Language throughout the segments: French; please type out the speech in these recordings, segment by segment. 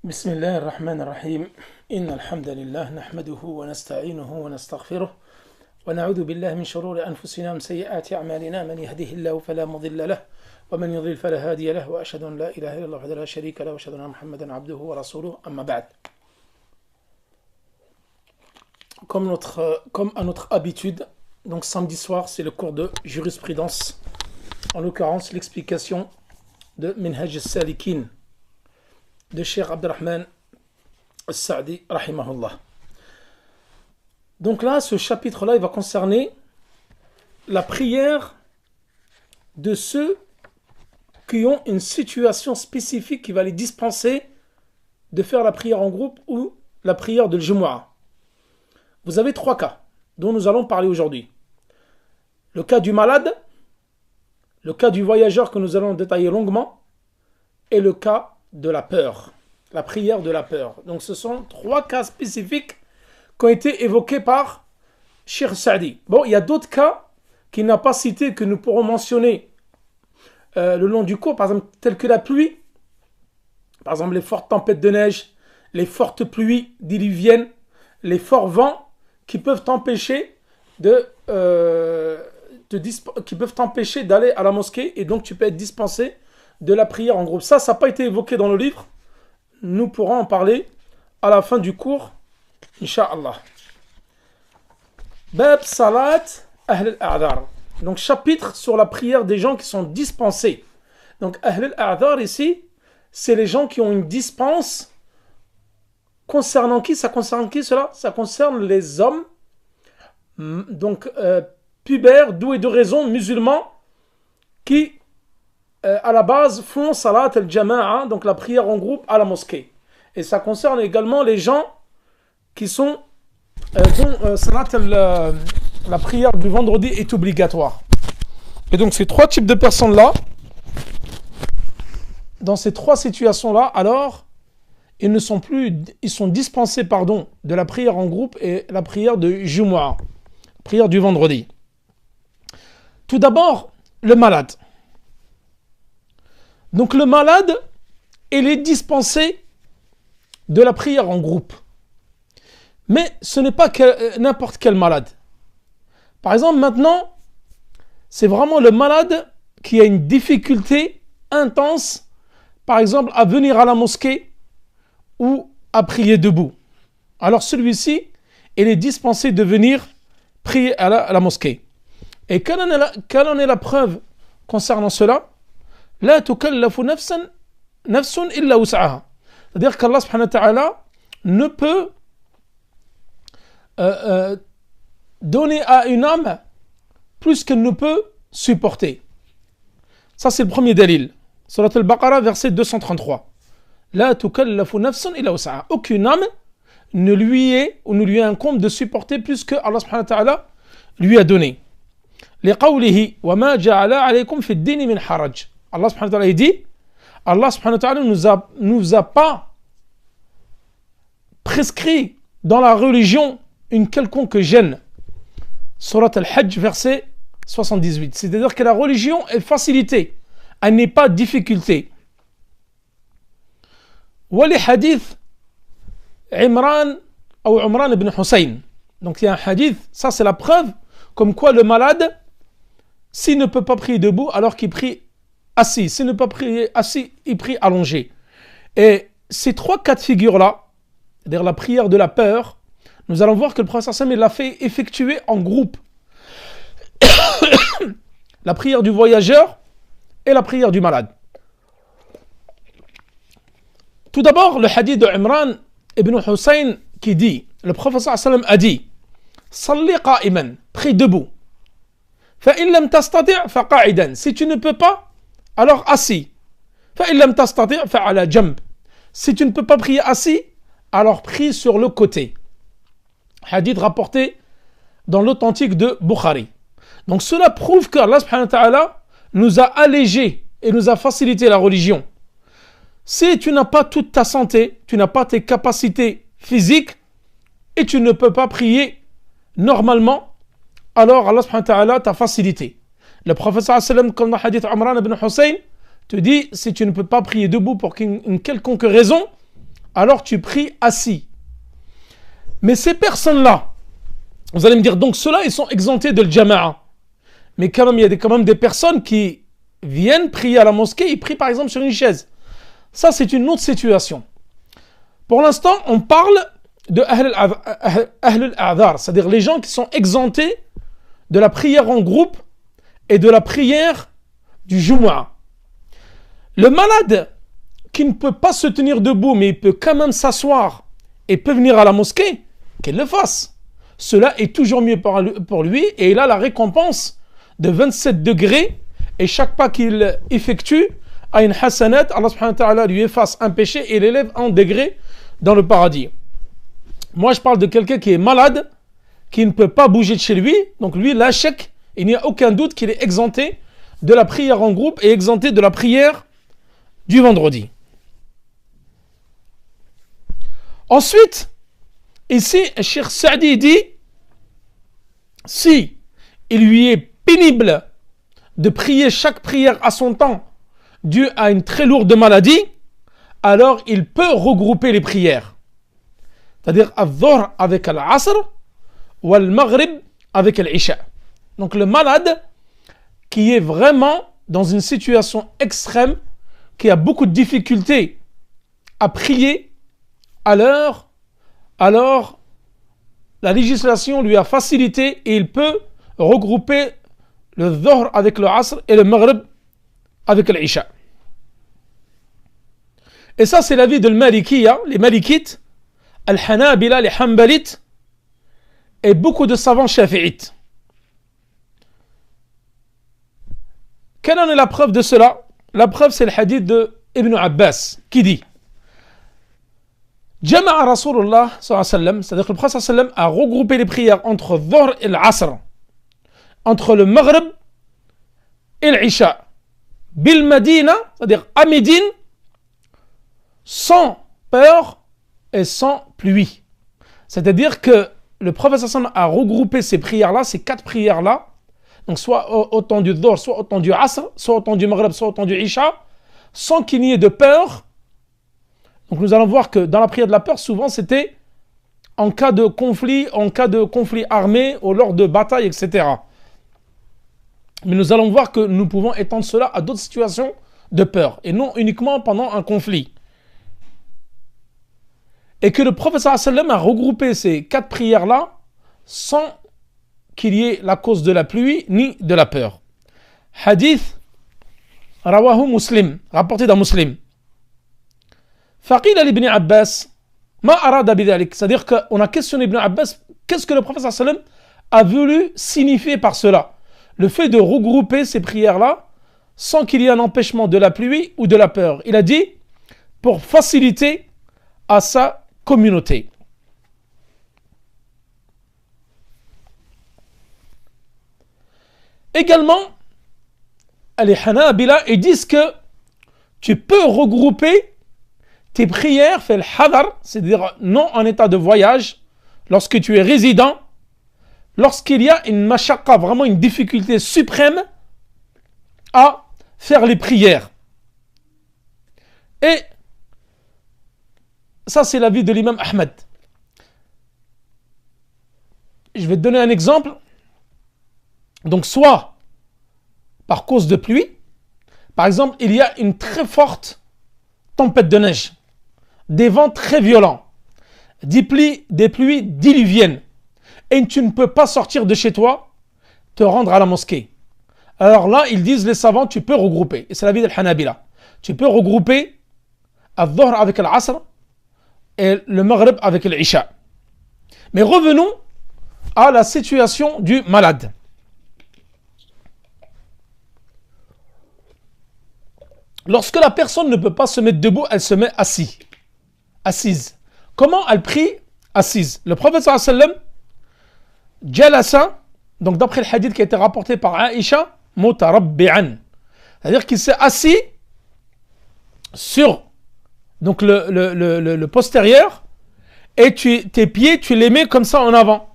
بسم الله الرحمن الرحيم إن الحمد لله نحمده ونستعينه ونستغفره ونعوذ بالله من شرور أنفسنا ومن سيئات أعمالنا من يهده الله فلا مضل له ومن يضلل فلا هادي له وأشهد أن لا إله إلا الله وحده لا شريك له وأشهد أن محمدا عبده ورسوله أما بعد. Comme à notre habitude, donc samedi soir c'est le cours de jurisprudence, en l'occurrence l'explication de Minhaj al-Salikin de Cheikh Abdurrahman al-Sa'di rahimahullah. Donc là, ce chapitre-là, il va concerner la prière de ceux qui ont une situation spécifique qui va les dispenser de faire la prière en groupe ou la prière de l'Jumu'ah. Vous avez trois cas dont nous allons parler aujourd'hui. Le cas du malade, le cas du voyageur que nous allons détailler longuement, et le cas de la peur, la prière de la peur. Donc ce sont trois cas spécifiques qui ont été évoqués par Cheikh Sa'di. Bon, il y a d'autres cas qu'il n'a pas cités que nous pourrons mentionner le long du cours, par exemple tels que la pluie, par exemple les fortes tempêtes de neige, les fortes pluies diluviennes, les forts vents qui peuvent t'empêcher qui peuvent t'empêcher d'aller à la mosquée, et donc tu peux être dispensé de la prière en groupe. Ça n'a pas été évoqué dans le livre. Nous pourrons en parler à la fin du cours, Inch'Allah. Bab Salat Ahl al-A'dhar. Donc, chapitre sur la prière des gens qui sont dispensés. Donc, Ahl al-A'dhar ici, c'est les gens qui ont une dispense. Concernant qui? Ça concerne qui cela? Ça concerne les hommes, donc pubères, doués de raison, musulmans, qui à la base font salat al-jama'a, donc la prière en groupe à la mosquée. Et ça concerne également les gens qui sont dont salat la prière du vendredi est obligatoire. Et donc ces trois types de personnes-là, dans ces trois situations-là, alors ils sont dispensés de la prière en groupe et la prière de Jumu'ah, prière du vendredi. Tout d'abord, le malade. Donc le malade, il est dispensé de la prière en groupe. Mais ce n'est pas n'importe quel malade. Par exemple, maintenant, c'est vraiment le malade qui a une difficulté intense, par exemple, à venir à la mosquée ou à prier debout. Alors celui-ci, il est dispensé de venir prier à la mosquée. Et quelle en est la preuve concernant cela? لا تكلف نفس إلا وسعها. C'est-à-dire qu'Allah subhanahu wa ta'ala ne peut donner à une âme plus qu'elle ne peut supporter. Ça c'est le premier dalil. Surat al-Baqarah, verset 233. لا تكلف نفس إلا وسعها. Aucune âme ne lui incombe de supporter plus que Allah subhanahu wa ta'ala lui a donné. لقوله وما جعل عليكم في الدين من حرج. Allah subhanahu wa ta'ala dit, Allah subhanahu wa ta'ala nous a pas prescrit dans la religion une quelconque gêne. Surat al-Hajj, verset 78. C'est-à-dire que la religion est facilitée, elle n'est pas difficulté. Wali hadith Imran ibn Hussein. Donc il y a un hadith, ça c'est la preuve, comme quoi le malade, s'il ne peut pas prier debout, alors qu'il prie assis. S'il ne peut pas prier assis, il prie allongé. Et ces trois cas de figure-là, c'est-à-dire la prière de la peur, nous allons voir que le prophète sallallahu alayhi wa sallam l'a fait effectuer en groupe. La prière du voyageur et la prière du malade. Tout d'abord, le hadith de Imran ibn Hussein qui dit, le prophète sallallahu alayhi wa sallam a dit, Salli qa'iman, prie debout. Fa'in lam tastati' fa qa'idan. Si tu ne peux pas, alors assis. فَإِن لَمْ تَسْتَطِعْ فَعَلَى جَنْبٍ. Si tu ne peux pas prier assis, alors prie sur le côté. Hadith rapporté dans l'authentique de Bukhari. Donc cela prouve que Allah subhanahu wa ta'ala nous a allégé et nous a facilité la religion. Si tu n'as pas toute ta santé, tu n'as pas tes capacités physiques et tu ne peux pas prier normalement, alors Allah subhanahu wa ta'ala t'a facilité. Le prophète sallallahu alayhi wa sallam, comme dans le hadith Imran ibn Hussein, te dit, si tu ne peux pas prier debout pour une quelconque raison, alors tu pries assis. Mais ces personnes-là, vous allez me dire, donc ceux-là, ils sont exemptés de l'jama'a. Mais quand même, il y a quand même des personnes qui viennent prier à la mosquée, ils prient par exemple sur une chaise. Ça, c'est une autre situation. Pour l'instant, on parle de Ahl al-A'dhar, c'est-à-dire les gens qui sont exemptés de la prière en groupe et de la prière du Jumu'ah. Le malade qui ne peut pas se tenir debout, mais il peut quand même s'asseoir et peut venir à la mosquée, qu'il le fasse. Cela est toujours mieux pour lui et il a la récompense de 27 degrés et chaque pas qu'il effectue a une hasanat, Allah subhanahu wa ta'ala lui efface un péché et l'élève en degré dans le paradis. Moi je parle de quelqu'un qui est malade, qui ne peut pas bouger de chez lui, donc lui l'achèque, il n'y a aucun doute qu'il est exempté de la prière en groupe et exempté de la prière du vendredi. Ensuite, ici, Cheikh Saadi dit, si il lui est pénible de prier chaque prière à son temps, dû à une très lourde maladie, alors il peut regrouper les prières. C'est-à-dire, al-Dhuhr avec al-Asr, ou al-Maghrib avec al-Isha. Donc le malade qui est vraiment dans une situation extrême, qui a beaucoup de difficultés à prier à l'heure, alors la législation lui a facilité et il peut regrouper le Dhuhr avec le Asr et le Maghrib avec l'Isha. Et ça c'est l'avis de l'Malikiya, les Malikites, Al-Hanabila, les Hanbalites et beaucoup de savants shafi'ites. Quelle en est la preuve de cela? La preuve c'est le hadith de Ibn Abbas qui dit Jama'a Rasulullah sallallahu alayhi wa sallam, c'est-à-dire que le prophète sallallahu alayhi wa sallam a regroupé les prières entre Dhuhr et l'Asr, entre le Maghrib et l'Isha, bil Madina, c'est-à-dire à Médine, sans peur et sans pluie. C'est-à-dire que le prophète sallallahu alayhi wa sallam a regroupé ces prières-là, ces 4 prières-là, donc soit au temps du Dhuhr, soit au temps du Asr, soit au temps du Maghrib, soit au temps du Isha, sans qu'il n'y ait de peur. Donc nous allons voir que dans la prière de la peur, souvent c'était en cas de conflit armé ou lors de bataille, etc. Mais nous allons voir que nous pouvons étendre cela à d'autres situations de peur et non uniquement pendant un conflit. Et que le prophète sallallahu alayhi wa sallam a regroupé ces 4 prières-là sans qu'il y ait la cause de la pluie ni de la peur. Hadith rawahu Muslim, rapporté dans Muslim. Faqila l'Ibn Abbas, ma arada bidhalik, c'est-à-dire qu'on a questionné Ibn Abbas, qu'est-ce que le prophète sallallahu alayhi wa sallam a voulu signifier par cela? Le fait de regrouper ces prières-là sans qu'il y ait un empêchement de la pluie ou de la peur. Il a dit, pour faciliter à sa communauté. Également, les Hanabila, ils disent que tu peux regrouper tes prières, fais le hadar, c'est-à-dire non en état de voyage, lorsque tu es résident, lorsqu'il y a une mashaqqa, vraiment une difficulté suprême à faire les prières. Et ça, c'est l'avis de l'imam Ahmed. Je vais te donner un exemple. Donc, soit par cause de pluie, par exemple, il y a une très forte tempête de neige, des vents très violents, des pluies diluviennes, et tu ne peux pas sortir de chez toi, te rendre à la mosquée. Alors là, ils disent, les savants, tu peux regrouper, et c'est l'avis d'Al-Hanabila, tu peux regrouper Al-Dhuhr avec Al-Asr et le Maghrib avec l'Isha. Mais revenons à la situation du malade. Lorsque la personne ne peut pas se mettre debout, elle se met assise. Comment elle prie assise? Le prophète sallallahu alayhi wa sallam, jalasa, donc d'après le hadith qui a été rapporté par Aïcha, mutarabbi'an, c'est-à-dire qu'il s'est assis sur donc le postérieur et tes pieds, tu les mets comme ça en avant.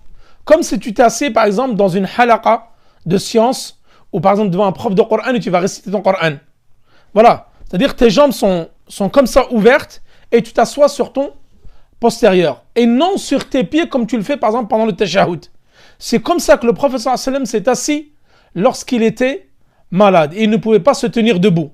Comme si tu t'es assis par exemple dans une halaqa de science ou par exemple devant un prof de Coran et tu vas réciter ton Coran. Voilà, c'est-à-dire que tes jambes sont comme ça ouvertes et tu t'assois sur ton postérieur et non sur tes pieds comme tu le fais par exemple pendant le tashahhud. C'est comme ça que le prophète sallallahu alayhi wa sallam s'est assis lorsqu'il était malade et il ne pouvait pas se tenir debout.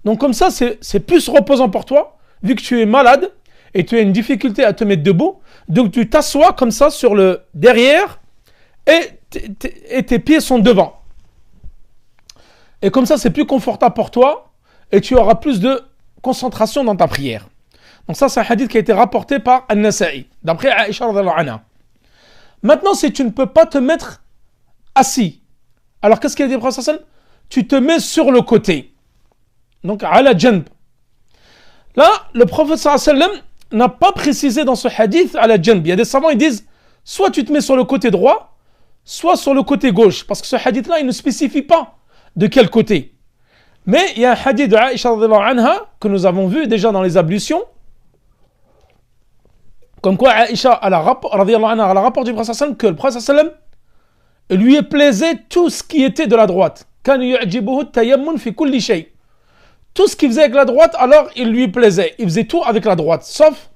Donc comme ça, c'est plus reposant pour toi, vu que tu es malade et tu as une difficulté à te mettre debout. Donc tu t'assois comme ça sur le derrière et tes pieds sont devant. Et comme ça, c'est plus confortable pour toi et tu auras plus de concentration dans ta prière. Donc ça, c'est un hadith qui a été rapporté par An-Nasa'i, d'après Aïcha radhiyallahu anha. Maintenant, si tu ne peux pas te mettre assis, alors qu'est-ce qu'il a dit le prophète sallallahu alayhi wa sallam? Tu te mets sur le côté. Donc, ala janb. Là, le prophète sallallahu alayhi wa sallam n'a pas précisé dans ce hadith ala janb. Il y a des savants, ils disent, soit tu te mets sur le côté droit, soit sur le côté gauche. Parce que ce hadith-là, il ne spécifie pas de quel côté. Mais il y a un hadith de Aïcha radhiyallahu anha, que nous avons vu déjà dans les ablutions, comme quoi Aïcha, radhiyallahu anha, elle a rapporté du prophète sallallahu alayhi wa sallam que le prophète sallallahu alayhi wa sallam lui plaisait tout ce qui était de la droite. Kan yu'jibuhu tayammun fi kulli shay. Tout ce qu'il faisait avec la droite, alors il lui plaisait. Il faisait tout avec la droite. Sauf,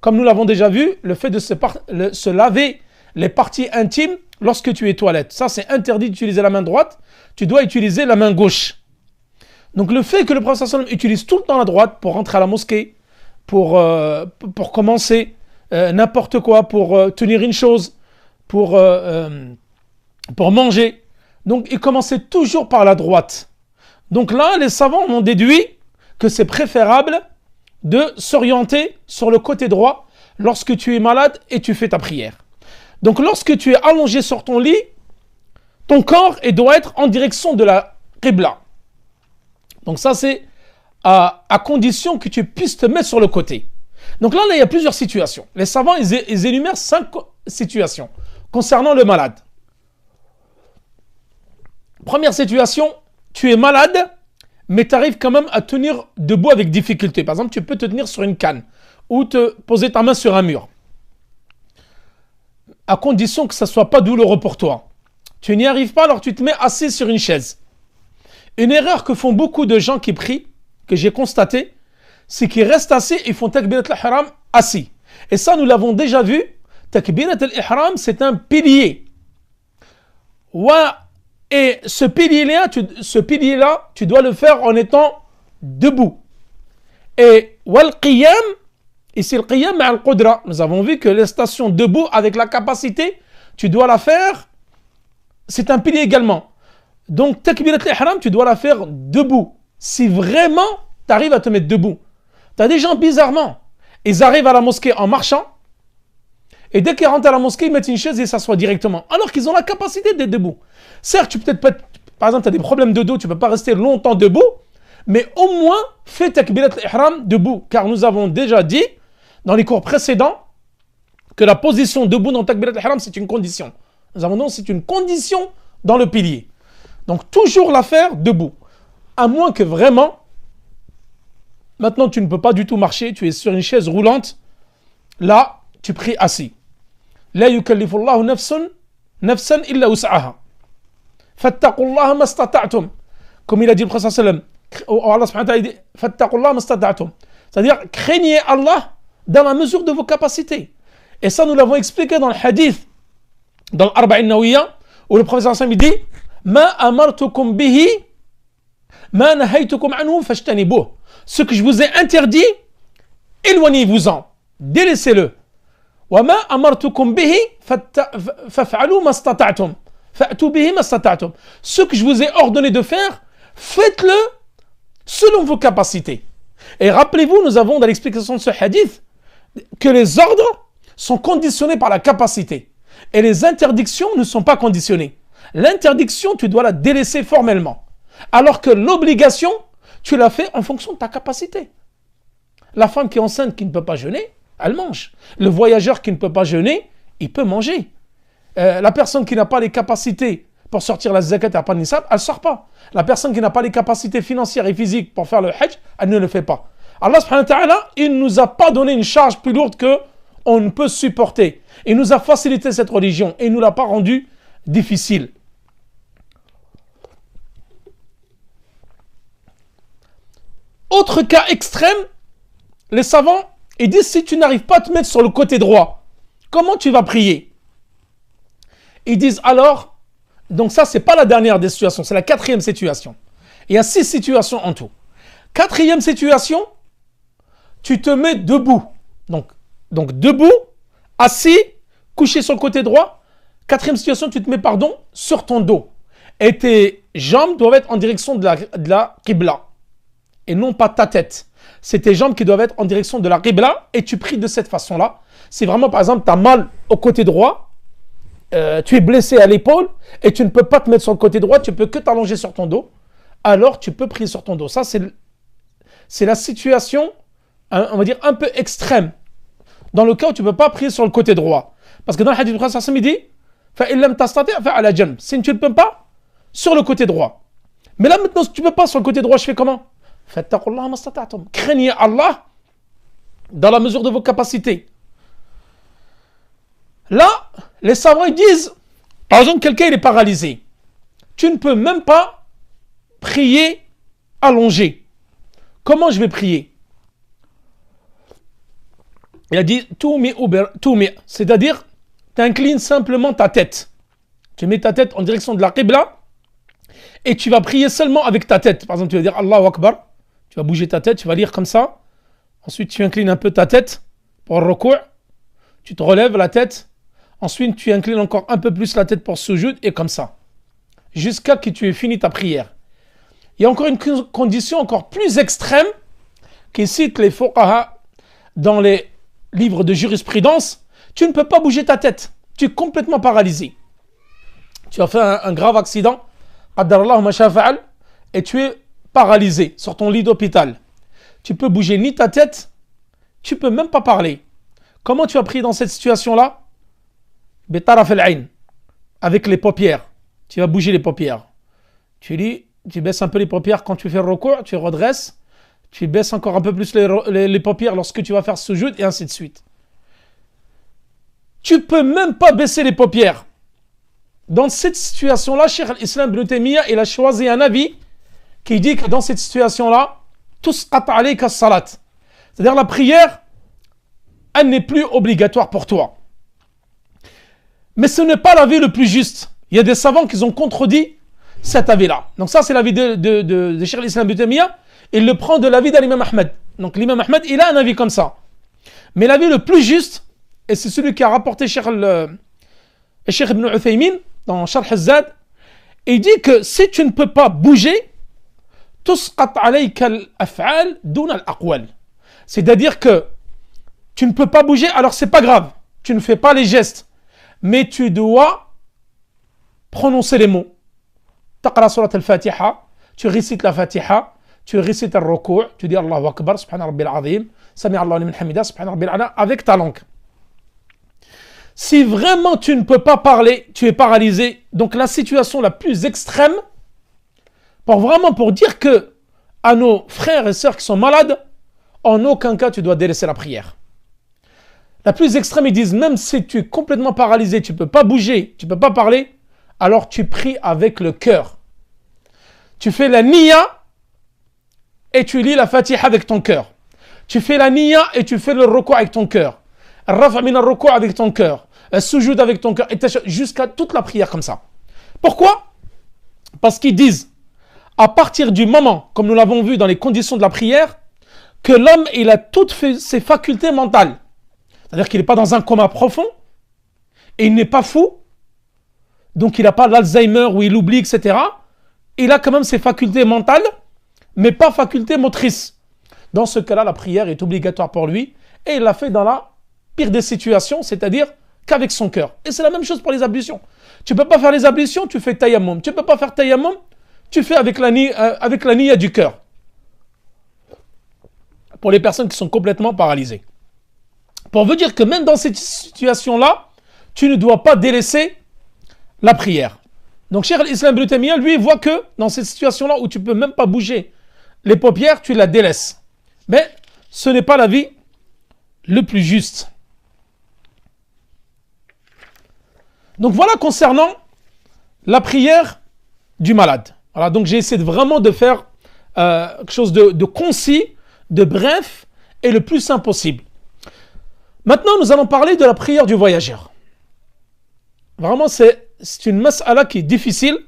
comme nous l'avons déjà vu, le fait de se laver les parties intimes lorsque tu es toilette. Ça, c'est interdit d'utiliser la main droite. Tu dois utiliser la main gauche. Donc le fait que le prophète sallallahu alayhi wa sallam utilise tout le temps la droite pour rentrer à la mosquée, pour commencer n'importe quoi, pour tenir une chose, pour manger. Donc il commençait toujours par la droite. Donc là, les savants ont déduit que c'est préférable de s'orienter sur le côté droit lorsque tu es malade et tu fais ta prière. Donc lorsque tu es allongé sur ton lit, ton corps doit être en direction de la Qibla. Donc ça, c'est à condition que tu puisses te mettre sur le côté. Donc là, il y a plusieurs situations. Les savants, ils énumèrent 5 situations concernant le malade. Première situation, tu es malade, mais tu arrives quand même à tenir debout avec difficulté. Par exemple, tu peux te tenir sur une canne ou te poser ta main sur un mur. À condition que ça ne soit pas douloureux pour toi. Tu n'y arrives pas, alors tu te mets assis sur une chaise. Une erreur que font beaucoup de gens qui prient, que j'ai constaté, c'est qu'ils restent assis et font takbirat al-ihram assis. Et ça, nous l'avons déjà vu. Takbirat al-ihram, c'est un pilier. Et ce pilier-là, tu dois le faire en étant debout. Et wal qiyam, ici le qiyam ma'al qudra. Nous avons vu que les stations debout avec la capacité, tu dois la faire. C'est un pilier également. Donc takbirat al-ihram, tu dois la faire debout. Si vraiment tu arrives à te mettre debout. Tu as des gens bizarrement, ils arrivent à la mosquée en marchant. Et dès qu'ils rentrent à la mosquée, ils mettent une chaise et s'assoient directement. Alors qu'ils ont la capacité d'être debout. Certes, tu peut-être pas, par exemple, tu as des problèmes de dos, tu ne peux pas rester longtemps debout, mais au moins, fais takbirat al-ihram debout. Car nous avons déjà dit, dans les cours précédents, que la position debout dans takbirat al-ihram, c'est une condition. Nous avons dit, c'est une condition dans le pilier. Donc, toujours la faire debout. À moins que vraiment, maintenant, tu ne peux pas du tout marcher, tu es sur une chaise roulante, là, tu pries assis. La yukallifullahu nafsan illa wus'aha. Fattaqullaha mastata'tum. Comme il a dit le prophète sallallahu alayhi wa sallam, Allah subhanahu wa ta'ala dit fattaqullaha mastata'tum. C'est-à-dire, craignez Allah dans la mesure de vos capacités. Et ça, nous l'avons expliqué dans le hadith, dans l'Arba'in Nawiyya, où le prophète sallallahu alayhi wa sallam dit Ma amartukum bihi, ma nahaytukum anhu fashtanibuh. Ce que je vous ai interdit, éloignez-vous-en, délaissez-le. وما أمرتكم به فافعلوا ما استطعتم فأتوا به ما استطعتم. Ce que je vous ai ordonné de faire, faites-le selon vos capacités. Et rappelez-vous, nous avons dans l'explication de ce hadith que les ordres sont conditionnés par la capacité et les interdictions ne sont pas conditionnées. L'interdiction, tu dois la délaisser formellement, alors que l'obligation, tu la fais en fonction de ta capacité. La femme qui est enceinte, qui ne peut pas jeûner, elle mange. Le voyageur qui ne peut pas jeûner, il peut manger. La personne qui n'a pas les capacités pour sortir la zakat à Pan-Nisab, elle ne sort pas. La personne qui n'a pas les capacités financières et physiques pour faire le hajj, elle ne le fait pas. Allah subhanahu wa ta'ala, il ne nous a pas donné une charge plus lourde qu'on ne peut supporter. Il nous a facilité cette religion et il ne nous l'a pas rendue difficile. Autre cas extrême, les savants Ils disent, si tu n'arrives pas à te mettre sur le côté droit, comment tu vas prier? Ils disent alors, donc ça, c'est pas la dernière des situations, c'est la quatrième situation. Il y a 6 situations en tout. Quatrième situation, tu te mets debout. Donc debout, assis, couché sur le côté droit. Quatrième situation, tu te mets, sur ton dos. Et tes jambes doivent être en direction de la Qibla. Et non pas ta tête. C'est tes jambes qui doivent être en direction de la Qibla et tu pries de cette façon-là. Si vraiment, par exemple, tu as mal au côté droit, tu es blessé à l'épaule et tu ne peux pas te mettre sur le côté droit, tu ne peux que t'allonger sur ton dos, alors tu peux prier sur ton dos. Ça, c'est la situation, on va dire, un peu extrême, dans le cas où tu ne peux pas prier sur le côté droit. Parce que dans le hadith du Prophète, il dit si tu ne peux pas, sur le côté droit. Mais là, maintenant, si tu ne peux pas sur le côté droit, je fais comment? Craignez Allah dans la mesure de vos capacités. Là, les savants ils disent, par exemple, quelqu'un il est paralysé. Tu ne peux même pas prier allongé. Comment je vais prier? Il a dit, c'est-à-dire, tu inclines simplement ta tête. Tu mets ta tête en direction de la Qibla et tu vas prier seulement avec ta tête. Par exemple, tu vas dire Allahu Akbar. Tu vas bouger ta tête, tu vas lire comme ça. Ensuite, tu inclines un peu ta tête pour le ruku'. Tu te relèves la tête. Ensuite, tu inclines encore un peu plus la tête pour sujoud et comme ça. Jusqu'à que tu aies fini ta prière. Il y a encore une condition encore plus extrême qui cite les fuqaha dans les livres de jurisprudence. Tu ne peux pas bouger ta tête. Tu es complètement paralysé. Tu as fait un grave accident. Et tu es paralysé sur ton lit d'hôpital. Tu peux bouger ni ta tête, tu peux même pas parler. Comment tu as prié dans cette situation-là? Betaraf al-ayn, avec les paupières. Tu vas bouger les paupières. Tu baisses un peu les paupières quand tu fais le recours, tu redresses. Tu baisses encore un peu plus les paupières lorsque tu vas faire sujoud et ainsi de suite. Tu peux même pas baisser les paupières. Dans cette situation-là, Cheikh al-Islam ibn Taymiyyah, il a choisi un avis qui dit que dans cette situation-là, tusqat alayka as-salat. C'est-à-dire la prière, elle n'est plus obligatoire pour toi. Mais ce n'est pas l'avis le plus juste. Il y a des savants qui ont contredit cet avis-là. Donc ça, c'est l'avis de Cheikh al-Islam ibn Taymiyyah. Il le prend de l'avis de l'imam Ahmed. Donc l'imam Ahmed, il a un avis comme ça. Mais l'avis le plus juste, et c'est celui qui a rapporté Cheikh ibn Uthaymin dans Sharh al-Zad, il dit que si tu ne peux pas bouger, tusqat alayka al-af'al dun al-aqwal. C'est-à-dire que tu ne peux pas bouger, alors c'est pas grave. Tu ne fais pas les gestes. Mais tu dois prononcer les mots. Taqra surat al-Fatiha, tu récites la Fatiha, tu récites le ruku', tu dis Allahu Akbar, subhana rabbil azim, sami Allahu liman hamida, subhana rabbil ala, avec ta langue. Si vraiment tu ne peux pas parler, tu es paralysé, donc la situation la plus extrême, pour dire que à nos frères et sœurs qui sont malades, en aucun cas tu dois délaisser la prière. La plus extrême, ils disent, même si tu es complètement paralysé, tu ne peux pas bouger, tu ne peux pas parler, alors tu pries avec le cœur. Tu fais la niya et tu lis la Fatiha avec ton cœur. Tu fais la niya et tu fais le ruku' avec ton cœur. Rafa' min al-ruku' avec ton cœur. Sujoud avec ton cœur. Et jusqu'à toute la prière comme ça. Pourquoi? Parce qu'ils disent, à partir du moment, comme nous l'avons vu dans les conditions de la prière, que l'homme, il a toutes ses facultés mentales. C'est-à-dire qu'il n'est pas dans un coma profond, et il n'est pas fou, donc il n'a pas l'Alzheimer où il oublie, etc. Il a quand même ses facultés mentales, mais pas facultés motrices. Dans ce cas-là, la prière est obligatoire pour lui, et il l'a fait dans la pire des situations, c'est-à-dire qu'avec son cœur. Et c'est la même chose pour les ablutions. Tu ne peux pas faire les ablutions, tu fais tayammum. Tu ne peux pas faire tayammum, tu fais avec la niya du cœur. Pour les personnes qui sont complètement paralysées. Pour vous dire que même dans cette situation-là, tu ne dois pas délaisser la prière. Donc Cheikh al-Islam ibn Taymiyyah, lui, voit que dans cette situation-là où tu ne peux même pas bouger les paupières, tu la délaisses. Mais ce n'est pas l'avis le plus juste. Donc voilà concernant la prière du malade. Voilà, donc j'ai essayé vraiment de faire quelque chose de concis, de bref et le plus simple possible. Maintenant, nous allons parler de la prière du voyageur. Vraiment, c'est une mas'ala qui est difficile,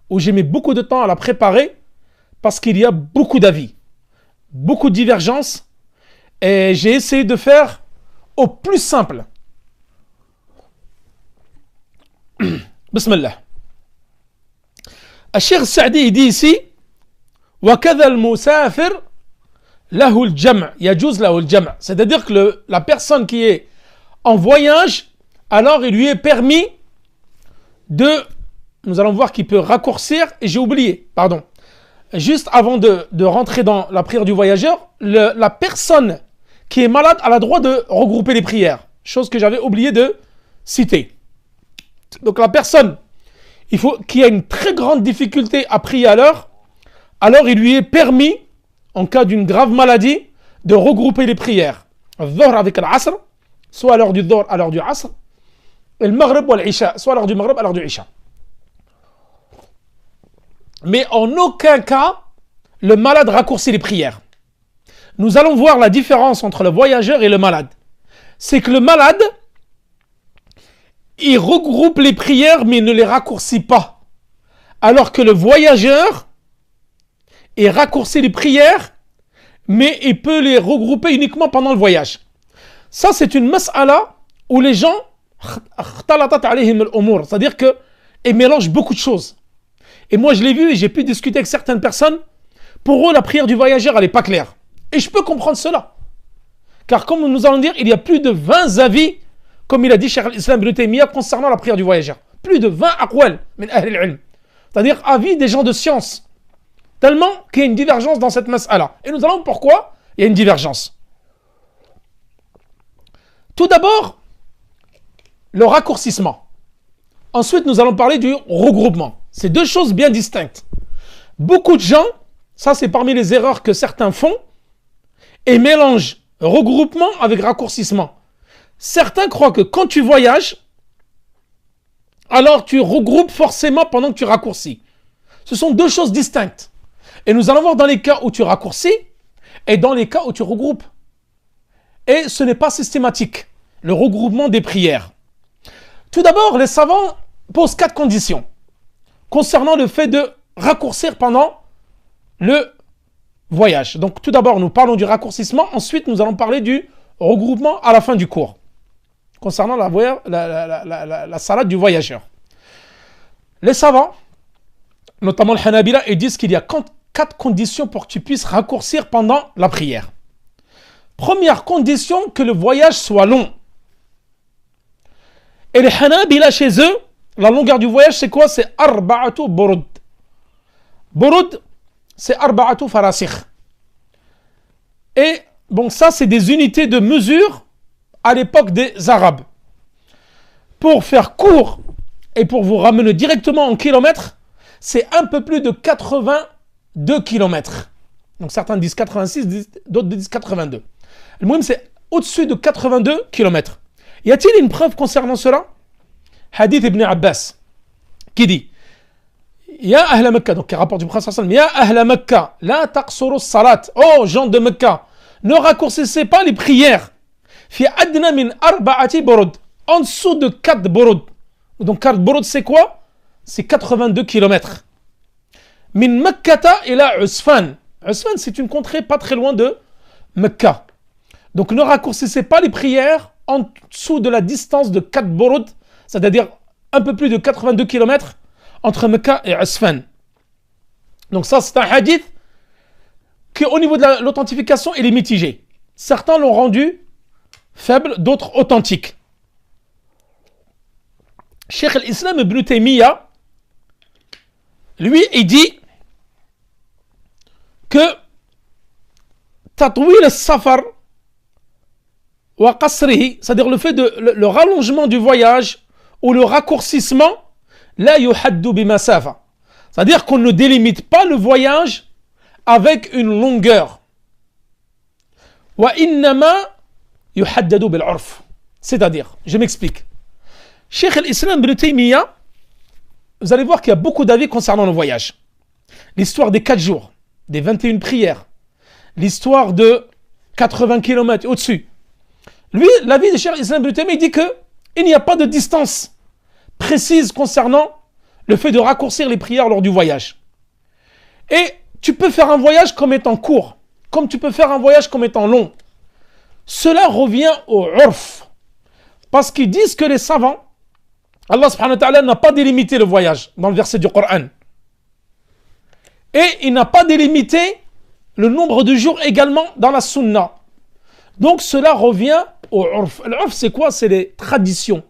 où j'ai mis beaucoup de temps à la préparer, parce qu'il y a beaucoup d'avis, beaucoup de divergences, et j'ai essayé de faire au plus simple. Bismillah. Cheikh Saadi dit ici, وَكَذَا الْمُسَافِرْ لَهُ الْجَمْعِ يَجُوزْ لَهُ الْجَمْعِ. C'est-à-dire que la personne qui est en voyage, alors il lui est permis de, nous allons voir qu'il peut raccourcir, et j'ai oublié, pardon, juste avant de rentrer dans la prière du voyageur, la personne qui est malade a le droit de regrouper les prières, chose que j'avais oublié de citer. Donc la personne qui a une très grande difficulté à prier à l'heure, alors il lui est permis, en cas d'une grave maladie, de regrouper les prières. Dhuhr avec l'Asr, soit à l'heure du Dhuhr, à l'heure du Asr, et le Maghrib ou l'Isha, soit à l'heure du Maghrib, à l'heure du Isha. Mais en aucun cas, le malade raccourcit les prières. Nous allons voir la différence entre le voyageur et le malade. C'est que le malade, il regroupe les prières, mais il ne les raccourcit pas. Alors que le voyageur, il raccourcit les prières, mais il peut les regrouper uniquement pendant le voyage. Ça, c'est une mas'ala où les gens, c'est-à-dire qu'ils mélangent beaucoup de choses. Et moi, je l'ai vu et j'ai pu discuter avec certaines personnes. Pour eux, la prière du voyageur, elle n'est pas claire. Et je peux comprendre cela. Car comme nous allons dire, il y a plus de 20 avis, comme il a dit Cheikh al-Islam ibn Taymiyyah, concernant la prière du voyageur. Plus de 20 aqwal min ahl al-ilm. C'est-à-dire avis des gens de science. Tellement qu'il y a une divergence dans cette mas'ala. Et nous allons voir pourquoi il y a une divergence. Tout d'abord, le raccourcissement. Ensuite, nous allons parler du regroupement. C'est deux choses bien distinctes. Beaucoup de gens, ça c'est parmi les erreurs que certains font, et mélangent regroupement avec raccourcissement. Certains croient que quand tu voyages, alors tu regroupes forcément pendant que tu raccourcis. Ce sont deux choses distinctes. Et nous allons voir dans les cas où tu raccourcis et dans les cas où tu regroupes. Et ce n'est pas systématique, le regroupement des prières. Tout d'abord, les savants posent 4 conditions concernant le fait de raccourcir pendant le voyage. Donc tout d'abord, nous parlons du raccourcissement. Ensuite, nous allons parler du regroupement à la fin du cours, concernant la salade du voyageur. Les savants, notamment le Hanabila, ils disent qu'il y a 4 conditions pour que tu puisses raccourcir pendant la prière. Première condition, que le voyage soit long. Et les Hanabila, chez eux, la longueur du voyage, c'est quoi? C'est arba'atu burud. Burud, c'est arba'atu farasikh. Et bon, ça, c'est des unités de mesure à l'époque des Arabes. Pour faire court et pour vous ramener directement en kilomètres, c'est un peu plus de 82 kilomètres. Donc certains disent 86, d'autres disent 82. Le moins, c'est au-dessus de 82 kilomètres. Y a-t-il une preuve concernant cela? Hadith ibn Abbas qui dit Ya ahla Mecca, donc rapport du Prophète sallallahu alayhi wa sallam, Ya ahla Mecca, la taqsuru salat. Oh, gens de Mecca, ne raccourcissez pas les prières. Fi adna min arba'ati burud, en dessous de 4 burud. Donc 4 burud, c'est quoi? C'est 82 kilomètres. Min Mekkata ila Usfan. Usfan, c'est une contrée pas très loin de Mecca. Donc ne raccourcissez pas les prières en dessous de la distance de 4 burud, c'est-à-dire un peu plus de 82 km entre Mecca et Usfan. Donc ça, c'est un hadith qui, au niveau de l'authentification, il est mitigé. Certains l'ont rendu faible, d'autres authentiques. Cheikh al-Islam ibn Taymiyyah, lui, il dit que tatwil al-safar wa qasrihi, c'est-à-dire le fait de le rallongement du voyage ou le raccourcissement, la yuhaddu bimasafa, c'est-à-dire qu'on ne délimite pas le voyage avec une longueur. Wa innama yuhaddadu bil urf, c'est-à-dire, je m'explique. Cheikh al-Islam ibn Taymiyyah, vous allez voir qu'il y a beaucoup d'avis concernant le voyage. L'histoire des 4 jours, des 21 prières, l'histoire de 80 km au-dessus, Lui, l'avis de Cheikh Islam Ibn Taymiyyah, il dit qu'il n'y a pas de distance précise concernant le fait de raccourcir les prières lors du voyage. Et tu peux faire un voyage comme étant court, comme tu peux faire un voyage comme étant long. Cela revient au urf. Parce qu'ils disent que les savants, Allah subhanahu wa ta'ala n'a pas délimité le voyage dans le verset du Coran. Et il n'a pas délimité le nombre de jours également dans la sunna. Donc cela revient au urf. L'urf c'est quoi? C'est les traditions.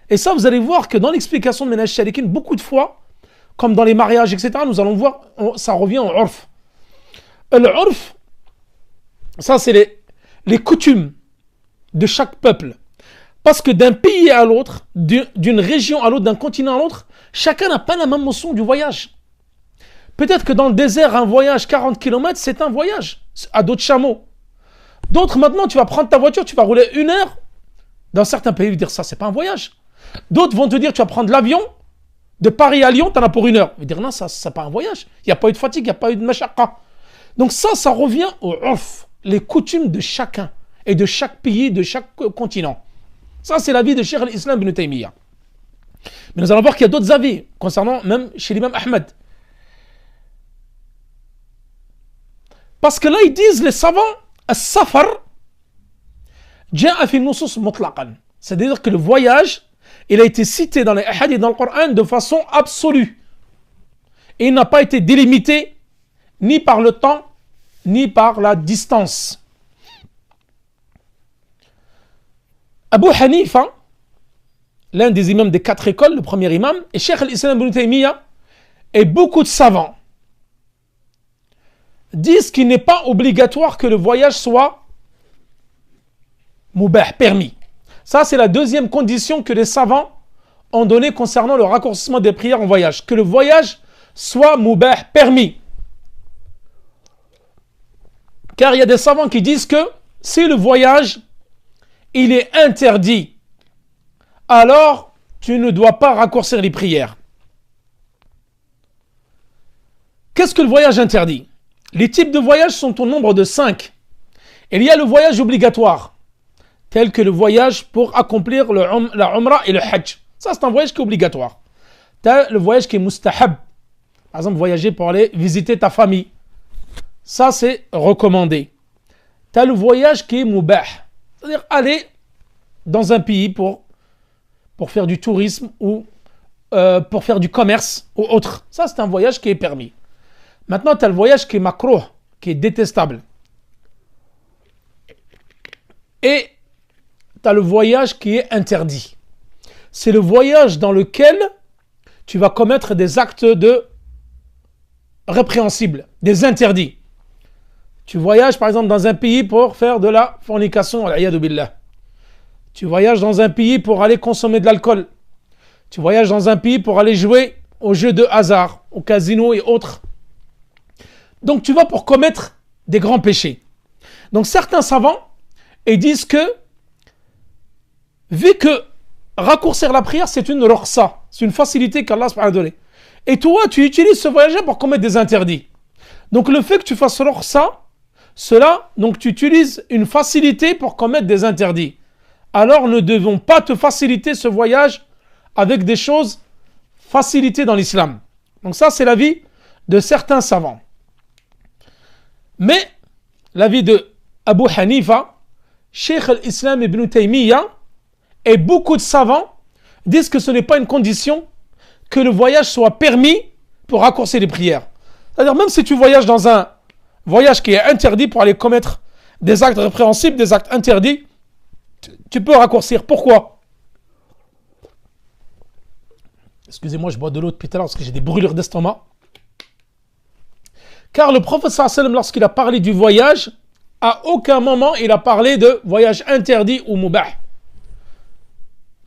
Et ça vous allez voir que dans l'explication de Minhaj Salikin, beaucoup de fois, comme dans les mariages, etc., nous allons voir, ça revient au urf. L'urf, ça c'est les coutumes de chaque peuple. Parce que d'un pays à l'autre, d'une région à l'autre, d'un continent à l'autre, chacun n'a pas la même notion du voyage. Peut-être que dans le désert, un voyage 40 km, c'est un voyage à dos de chameau. D'autres, maintenant, tu vas prendre ta voiture, tu vas rouler 1 heure. Dans certains pays, ils vont dire ça, c'est pas un voyage. D'autres vont te dire, tu vas prendre l'avion, de Paris à Lyon, tu en as pour 1 heure. Ils vont dire, non, ça, c'est pas un voyage. Il n'y a pas eu de fatigue, il n'y a pas eu de mashaqqa. Donc ça revient au urf, les coutumes de chacun, et de chaque pays, de chaque continent. Ça, c'est l'avis de Cheikh al-Islam ibn Taymiyyah. Mais nous allons voir qu'il y a d'autres avis, concernant même chez l'imam Ahmed. Parce que là, ils disent, les savants, as-safar, ja'a fi nusus mutlaqan. C'est-à-dire que le voyage, il a été cité dans les hadiths dans le Coran de façon absolue. Et il n'a pas été délimité ni par le temps, ni par la distance. Abu Hanifa, l'un des imams des 4 écoles, le premier imam, et Cheikh al-Islam ibn Taymiyyah, et beaucoup de savants, disent qu'il n'est pas obligatoire que le voyage soit mubah, permis. Ça, c'est la deuxième condition que les savants ont donnée concernant le raccourcissement des prières en voyage. Que le voyage soit mubah, permis. Car il y a des savants qui disent que si le voyage, il est interdit, alors tu ne dois pas raccourcir les prières. Qu'est-ce que le voyage interdit? Les types de voyages sont au nombre de 5. Il y a le voyage obligatoire, tel que le voyage pour accomplir la umrah et le hajj. Ça, c'est un voyage qui est obligatoire. Tu as le voyage qui est mustahab. Par exemple, voyager pour aller visiter ta famille. Ça, c'est recommandé. Tu as le voyage qui est mubah. C'est-à-dire aller dans un pays pour faire du tourisme ou pour faire du commerce ou autre. Ça, c'est un voyage qui est permis. Maintenant, tu as le voyage qui est makrouh, qui est détestable. Et tu as le voyage qui est interdit. C'est le voyage dans lequel tu vas commettre des actes répréhensibles, des interdits. Tu voyages par exemple dans un pays pour faire de la fornication, al-iyadu billah. Tu voyages dans un pays pour aller consommer de l'alcool. Tu voyages dans un pays pour aller jouer aux jeux de hasard, au casino et autres. Donc tu vas pour commettre des grands péchés. Donc certains savants disent que, vu que raccourcir la prière c'est une rukhsa, c'est une facilité qu'Allah a donnée. Et toi tu utilises ce voyage pour commettre des interdits. Donc le fait que tu fasses rukhsa, cela, donc tu utilises une facilité pour commettre des interdits. Alors ne devons pas te faciliter ce voyage avec des choses facilitées dans l'islam. Donc ça c'est l'avis de certains savants. Mais l'avis de Abu Hanifa, Cheikh al-Islam ibn Taymiyyah et beaucoup de savants disent que ce n'est pas une condition que le voyage soit permis pour raccourcir les prières. C'est-à-dire même si tu voyages dans un voyage qui est interdit pour aller commettre des actes répréhensibles, des actes interdits, tu peux raccourcir. Pourquoi? Excusez-moi, je bois de l'eau depuis tout à l'heure parce que j'ai des brûlures d'estomac. Car le prophète sallallahu alayhi wa sallam, lorsqu'il a parlé du voyage, à aucun moment il a parlé de voyage interdit ou mubah.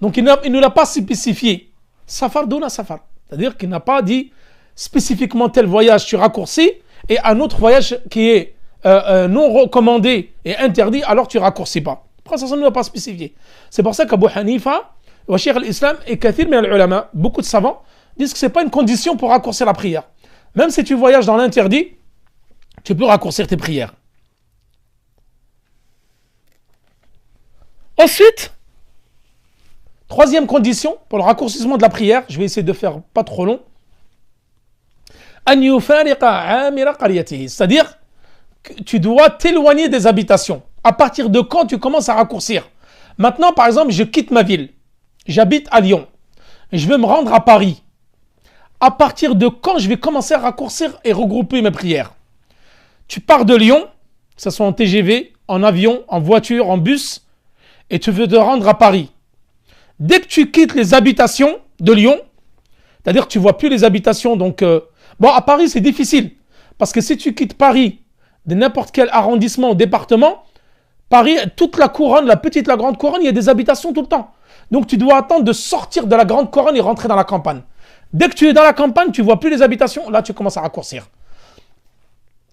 Donc il ne l'a pas spécifié. Safar dona safar. C'est-à-dire qu'il n'a pas dit spécifiquement tel voyage tu raccourcis et un autre voyage qui est non recommandé et interdit, alors tu raccourcis pas. Le prophète sallallahu alayhi wa sallam ne l'a pas spécifié. C'est pour ça qu'Abu Hanifa, wa Cheikh al-Islam et kathir min al-ulama, beaucoup de savants, disent que ce n'est pas une condition pour raccourcir la prière. Même si tu voyages dans l'interdit, tu peux raccourcir tes prières. Ensuite, troisième condition pour le raccourcissement de la prière, je vais essayer de faire pas trop long. C'est-à-dire que tu dois t'éloigner des habitations. À partir de quand tu commences à raccourcir? Maintenant, par exemple, je quitte ma ville. J'habite à Lyon. Je vais me rendre à Paris. À partir de quand je vais commencer à raccourcir et regrouper mes prières? Tu pars de Lyon, que ce soit en TGV, en avion, en voiture, en bus, et tu veux te rendre à Paris. Dès que tu quittes les habitations de Lyon, c'est-à-dire que tu ne vois plus les habitations, donc... Bon, à Paris, c'est difficile, parce que si tu quittes Paris, de n'importe quel arrondissement ou département, Paris, toute la couronne, la petite, la grande couronne, il y a des habitations tout le temps. Donc tu dois attendre de sortir de la grande couronne et rentrer dans la campagne. Dès que tu es dans la campagne, tu ne vois plus les habitations, là tu commences à raccourcir.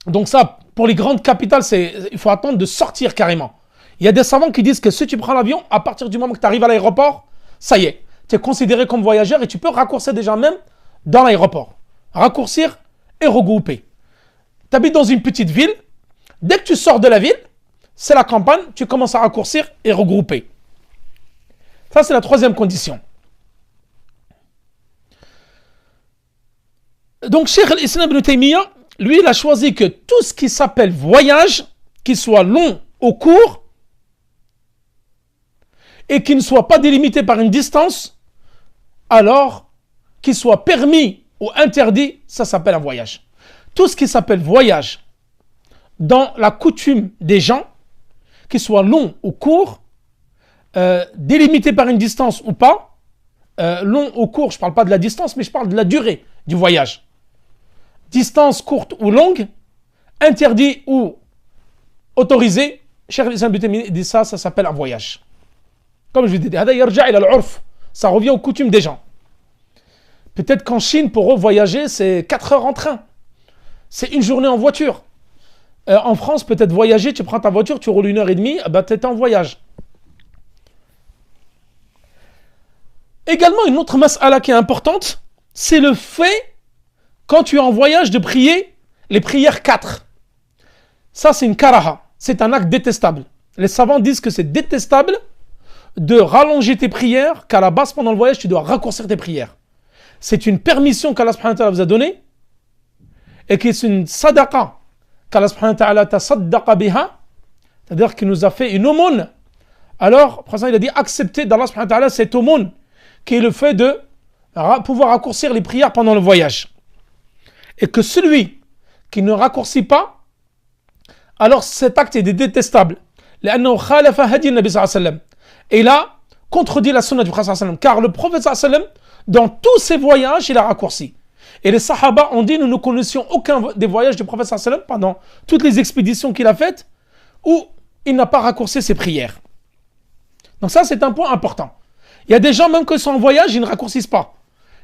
Donc ça, pour les grandes capitales, il faut attendre de sortir carrément. Il y a des savants qui disent que si tu prends l'avion, à partir du moment que tu arrives à l'aéroport, ça y est, tu es considéré comme voyageur et tu peux raccourcir déjà même dans l'aéroport. Raccourcir et regrouper. Tu habites dans une petite ville, dès que tu sors de la ville, c'est la campagne, tu commences à raccourcir et regrouper. Ça, c'est la troisième condition. Donc, Cheikh al-Islam ibn Taymiyyah, lui, il a choisi que tout ce qui s'appelle voyage, qu'il soit long ou court, et qui ne soit pas délimité par une distance, alors qu'il soit permis ou interdit, ça s'appelle un voyage. Tout ce qui s'appelle voyage, dans la coutume des gens, qu'il soit long ou court, délimité par une distance ou pas, long ou court, je ne parle pas de la distance, mais je parle de la durée du voyage. Distance courte ou longue, interdit ou autorisé, Cheikh al-Islam ibn Taymiyyah dit ça s'appelle un voyage. Comme je vous ai dit, ça revient aux coutumes des gens. Peut-être qu'en Chine, pour eux, voyager, c'est 4 heures en train. C'est une journée en voiture. En France, peut-être voyager, tu prends ta voiture, tu roules 1h30, ben tu es en voyage. Également, une autre mas'ala qui est importante, c'est le fait, quand tu es en voyage, de prier les prières 4. Ça, c'est une karaha. C'est un acte détestable. Les savants disent que c'est détestable de rallonger tes prières, qu'à la base, pendant le voyage, tu dois raccourcir tes prières. C'est une permission qu'Allah subhanahu wa ta'ala vous a donnée et qui est une sadaqa qu'Allah subhanahu wa ta'ala tasaddaqa biha, c'est-à-dire qu'il nous a fait une aumône. Alors, il a dit accepter d'Allah subhanahu wa ta'ala cette aumône qui est le fait de pouvoir raccourcir les prières pendant le voyage. Et que celui qui ne raccourcit pas, alors cet acte est détestable. Et là, contredit la sunna du prophète sallallahu alayhi wa sallam, car le prophète sallallahu alayhi wa sallam, dans tous ses voyages, il a raccourci. Et les sahaba ont dit, nous ne connaissions aucun des voyages du prophète sallallahu alayhi wa sallam pendant toutes les expéditions qu'il a faites, où il n'a pas raccourci ses prières. Donc ça, c'est un point important. Il y a des gens, même quand ils sont en voyage, ils ne raccourcissent pas.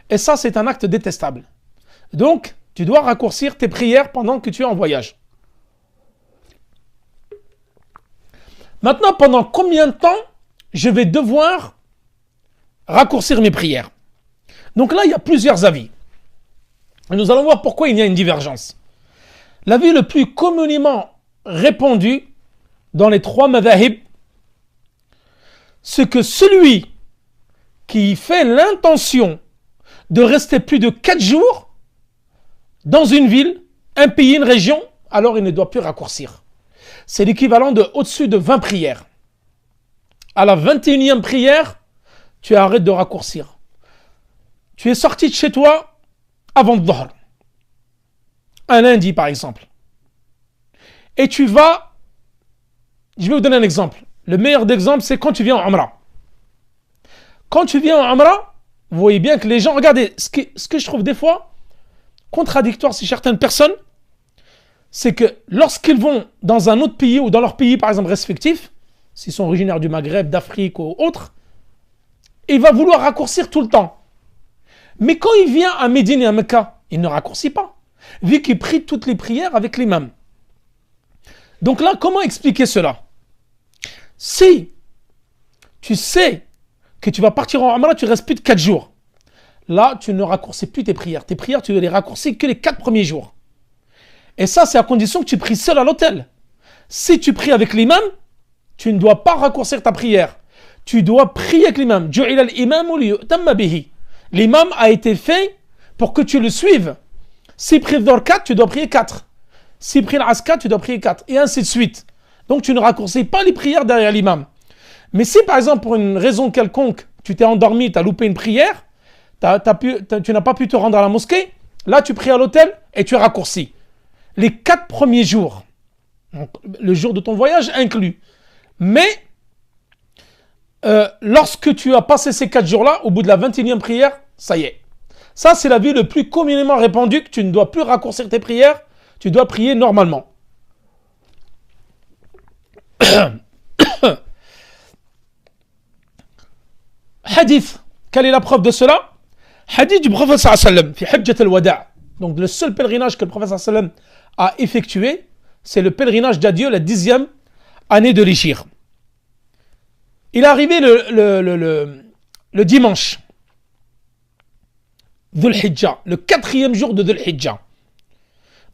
Et ça, c'est un acte détestable. Donc, tu dois raccourcir tes prières pendant que tu es en voyage. Maintenant, pendant combien de temps je vais devoir raccourcir mes prières? Donc là, il y a plusieurs avis. Et nous allons voir pourquoi il y a une divergence. L'avis le plus communément répandu dans les 3 madhahib, c'est que celui qui fait l'intention de rester plus de 4 jours dans une ville, un pays, une région, alors il ne doit plus raccourcir. C'est l'équivalent de au-dessus de 20 prières. À la 21e prière, tu arrêtes de raccourcir. Tu es sorti de chez toi avant le Dhuhr, un lundi par exemple. Et tu vas, je vais vous donner un exemple. Le meilleur exemple, c'est quand tu viens en Umrah. Quand tu viens en Umrah, vous voyez bien que les gens, regardez, ce que je trouve des fois contradictoire chez certaines personnes, c'est que lorsqu'ils vont dans un autre pays ou dans leur pays par exemple respectif, s'ils sont originaires du Maghreb, d'Afrique ou autre, il va vouloir raccourcir tout le temps. Mais quand il vient à Médine et à Mecca, il ne raccourcit pas, vu qu'il prie toutes les prières avec l'imam. Donc là, comment expliquer cela? Si tu sais que tu vas partir en Umrah, tu restes plus de 4 jours. Là, tu ne raccourcis plus tes prières. Tes prières, tu ne les raccourcis que les 4 premiers jours. Et ça, c'est à condition que tu pries seul à l'hôtel. Si tu pries avec l'imam, tu ne dois pas raccourcir ta prière. tu dois prier avec l'imam. L'imam a été fait pour que tu le suives. S'il prie Dhuhr 4, tu dois prier 4. S'il prie l'Asr 4, tu dois prier 4. Et ainsi de suite. Donc tu ne raccourcis pas les prières derrière l'imam. Mais si par exemple pour une raison quelconque, tu t'es endormi, tu as loupé une prière, tu n'as pas pu te rendre à la mosquée, là tu pries à l'hôtel et tu raccourcis. Les 4 premiers jours, donc, le jour de ton voyage inclus. Mais lorsque tu as passé ces 4 jours-là, au bout de la 21e prière, ça y est. Ça, c'est l'avis le plus communément répandu, que tu ne dois plus raccourcir tes prières, tu dois prier normalement. Hadith, quelle est la preuve de cela? Hadith du prophète sallallahu alayhi wa sallam, fi hajjat al-wada'. Donc le seul pèlerinage que le prophète sallallahu alayhi wa sallam a effectué, c'est le pèlerinage d'adieu, la 10e année de l'Hijr. Il est arrivé le dimanche, Dhul Hijjah, le 4e jour de Dhul Hijjah.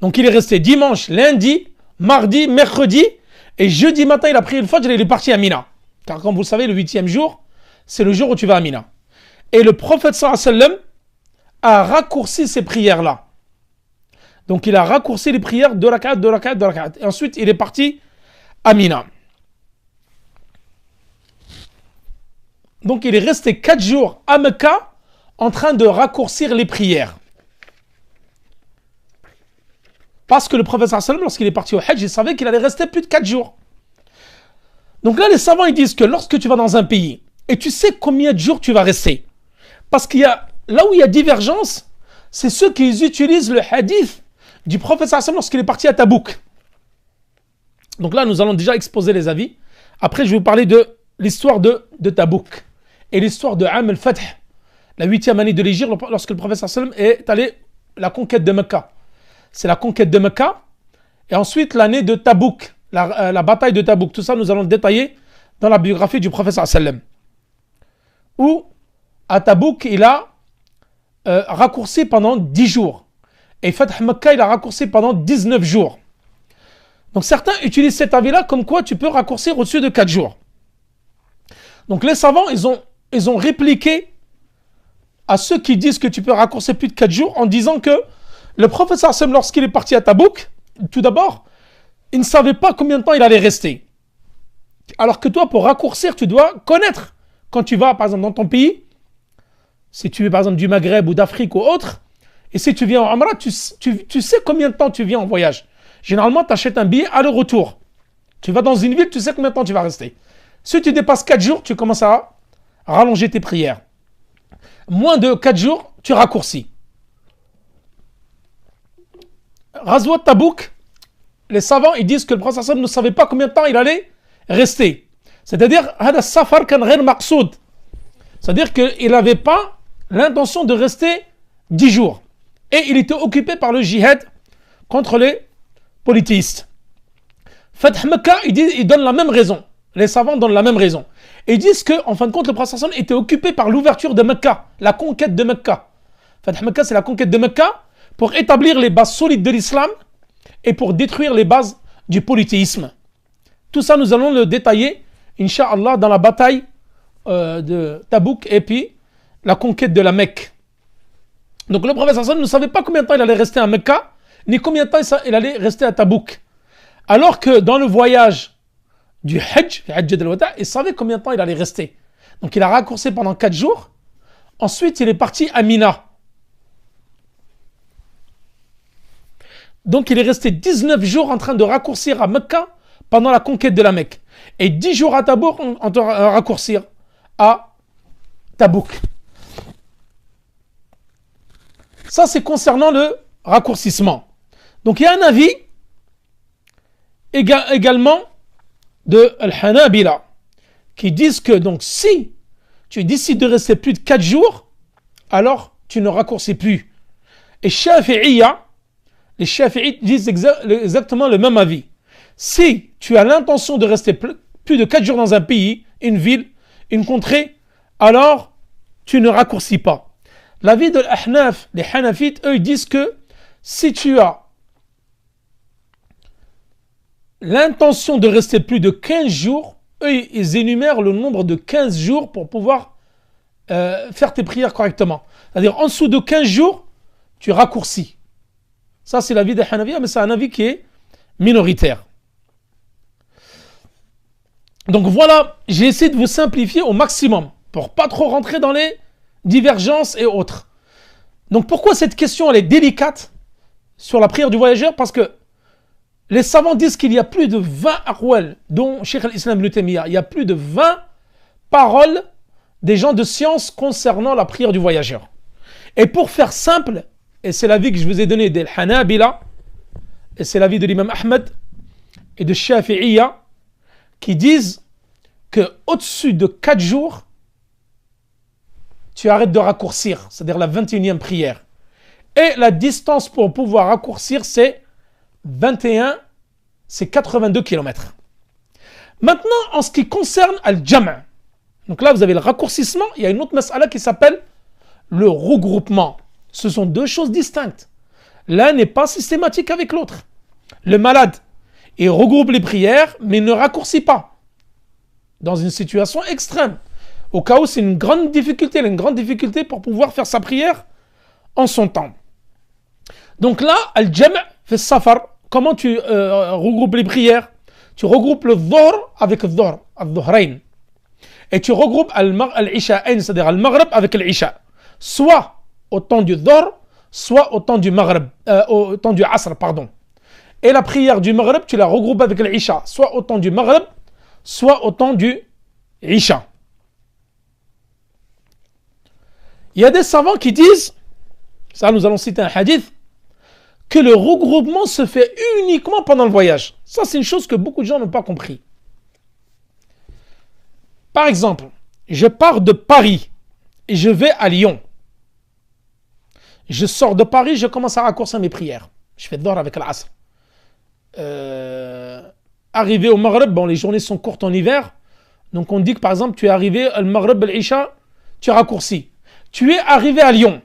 Donc il est resté dimanche, lundi, mardi, mercredi, et jeudi matin il a prié le Fajr et il est parti à Mina. Car comme vous le savez, le 8e jour, c'est le jour où tu vas à Mina. Et le prophète sallallahu alayhi wa sallam a raccourci ces prières-là. Donc il a raccourci les prières de rakat, de rakat, de rakat. Et ensuite il est parti à Mina. Donc il est resté 4 jours à Mecca en train de raccourcir les prières. Parce que le prophète sallallahu alayhi wa sallam, lorsqu'il est parti au Hajj, il savait qu'il allait rester plus de 4 jours. Donc là, les savants ils disent que lorsque tu vas dans un pays, et tu sais combien de jours tu vas rester, parce qu'il y a, là où il y a divergence, c'est ceux qui utilisent le hadith du prophète sallallahu alayhi wa sallam lorsqu'il est parti à Tabouk. Donc là, nous allons déjà exposer les avis. Après, je vais vous parler de l'histoire de Tabouk et l'histoire de Am al-Fath, la 8e année de l'Hijr, lorsque le prophète sallallahu alayhi wa sallam est allé à la conquête de Mecca. C'est la conquête de Mecca, et ensuite l'année de Tabouk, la bataille de Tabouk. Tout ça, nous allons le détailler dans la biographie du prophète sallallahu alayhi wa sallam. Où, à Tabouk, il a raccourci pendant 10 jours. Et Fath Mecca, il a raccourci pendant 19 jours. Donc certains utilisent cet avis-là comme quoi tu peux raccourcir au-dessus de 4 jours. Donc les savants, ils ont répliqué à ceux qui disent que tu peux raccourcir plus de 4 jours en disant que le prophète sallallahu alayhi wa sallam, lorsqu'il est parti à Tabouk, tout d'abord, il ne savait pas combien de temps il allait rester. Alors que toi, pour raccourcir, tu dois connaître. Quand tu vas, par exemple, dans ton pays, si tu es, par exemple, du Maghreb ou d'Afrique ou autre, et si tu viens en Umrah, tu sais combien de temps tu viens en voyage. Généralement, tu achètes un billet aller-retour. Tu vas dans une ville, tu sais combien de temps tu vas rester. Si tu dépasses 4 jours, tu commences à rallonger tes prières. Moins de 4 jours, tu raccourcis. Ghazwat Tabouk, les savants ils disent que le prophète ne savait pas combien de temps il allait rester. C'est-à-dire, c'est-à-dire qu'il n'avait pas l'intention de rester 10 jours. Et il était occupé par le jihad contre les polythéistes. Fath Mecca, ils donnent la même raison. Les savants donnent la même raison. Ils disent qu'en fin de compte, le prophète était occupé par l'ouverture de Mecca, la conquête de Mecca. Fath Mecca, c'est la conquête de Mecca pour établir les bases solides de l'islam et pour détruire les bases du polythéisme. Tout ça, nous allons le détailler, Inch'Allah, dans la bataille de Tabouk et puis la conquête de la Mecque. Donc le prophète ne savait pas combien de temps il allait rester à Mecca, ni combien de temps il allait rester à Tabouk. Alors que dans le voyage du Hajj, il savait combien de temps il allait rester. Donc il a raccourci pendant 4 jours. Ensuite, il est parti à Mina. Donc il est resté 19 jours en train de raccourcir à Mecca pendant la conquête de la Mecque. Et 10 jours à Tabouk en train de raccourcir à Tabouk. Ça, c'est concernant le raccourcissement. Donc il y a un avis également de Al-Hanabila qui disent que donc si tu décides de rester plus de 4 jours, alors tu ne raccourcis plus. Et les Shafi'ites disent exactement le même avis. Si tu as l'intention de rester plus de 4 jours dans un pays, une ville, une contrée, alors tu ne raccourcis pas. L'avis de l'Ahnaf, les Hanafites, eux, ils disent que si tu as l'intention de rester plus de 15 jours, eux, ils énumèrent le nombre de 15 jours pour pouvoir faire tes prières correctement. C'est-à-dire, en dessous de 15 jours, tu raccourcis. Ça, c'est l'avis des Hanafiya, mais c'est un avis qui est minoritaire. Donc voilà, j'ai essayé de vous simplifier au maximum pour pas trop rentrer dans les divergences et autres. Donc pourquoi cette question elle est délicate sur la prière du voyageur? Parce que les savants disent qu'il y a plus de 20 aqwal, dont Cheikh al-Islam Ibn Taymiyyah, il y a plus de 20 paroles des gens de science concernant la prière du voyageur. Et pour faire simple, et c'est l'avis que je vous ai donné des Hanabila, et c'est l'avis de l'imam Ahmed et de Shafi'iyya, qui disent que au-dessus de 4 jours, tu arrêtes de raccourcir, c'est-à-dire la 21e prière. Et la distance pour pouvoir raccourcir, c'est 21, c'est 82 km. Maintenant, en ce qui concerne al-jam', donc là vous avez le raccourcissement, il y a une autre mas'ala qui s'appelle le regroupement. Ce sont deux choses distinctes. L'un n'est pas systématique avec l'autre. Le malade, il regroupe les prières, mais il ne raccourcit pas. Dans une situation extrême. Au cas où c'est une grande difficulté pour pouvoir faire sa prière en son temps. Donc là, al-jam' fi safar, comment tu regroupes les prières? Tu regroupes le dhuhr avec le dhuhr, al-dhuhrayn. Et tu regroupes al-isha'ayn, c'est-à-dire al-maghrib avec al-isha. Soit au temps du dhuhr, soit au temps du maghrib, au temps du asr, pardon. Et la prière du maghrib, tu la regroupes avec l'isha, soit au temps du maghrib, soit au temps du isha. Il y a des savants qui disent, ça nous allons citer un hadith, que le regroupement se fait uniquement pendant le voyage. Ça, c'est une chose que beaucoup de gens n'ont pas compris. Par exemple, je pars de Paris et je vais à Lyon. Je sors de Paris, je commence à raccourcir mes prières. Je fais dhuhr avec l'asr. Arrivé au Maghreb, bon, les journées sont courtes en hiver. Donc on dit que par exemple, tu es arrivé au Maghreb, l'Isha, tu raccourcis. Tu es arrivé à Lyon.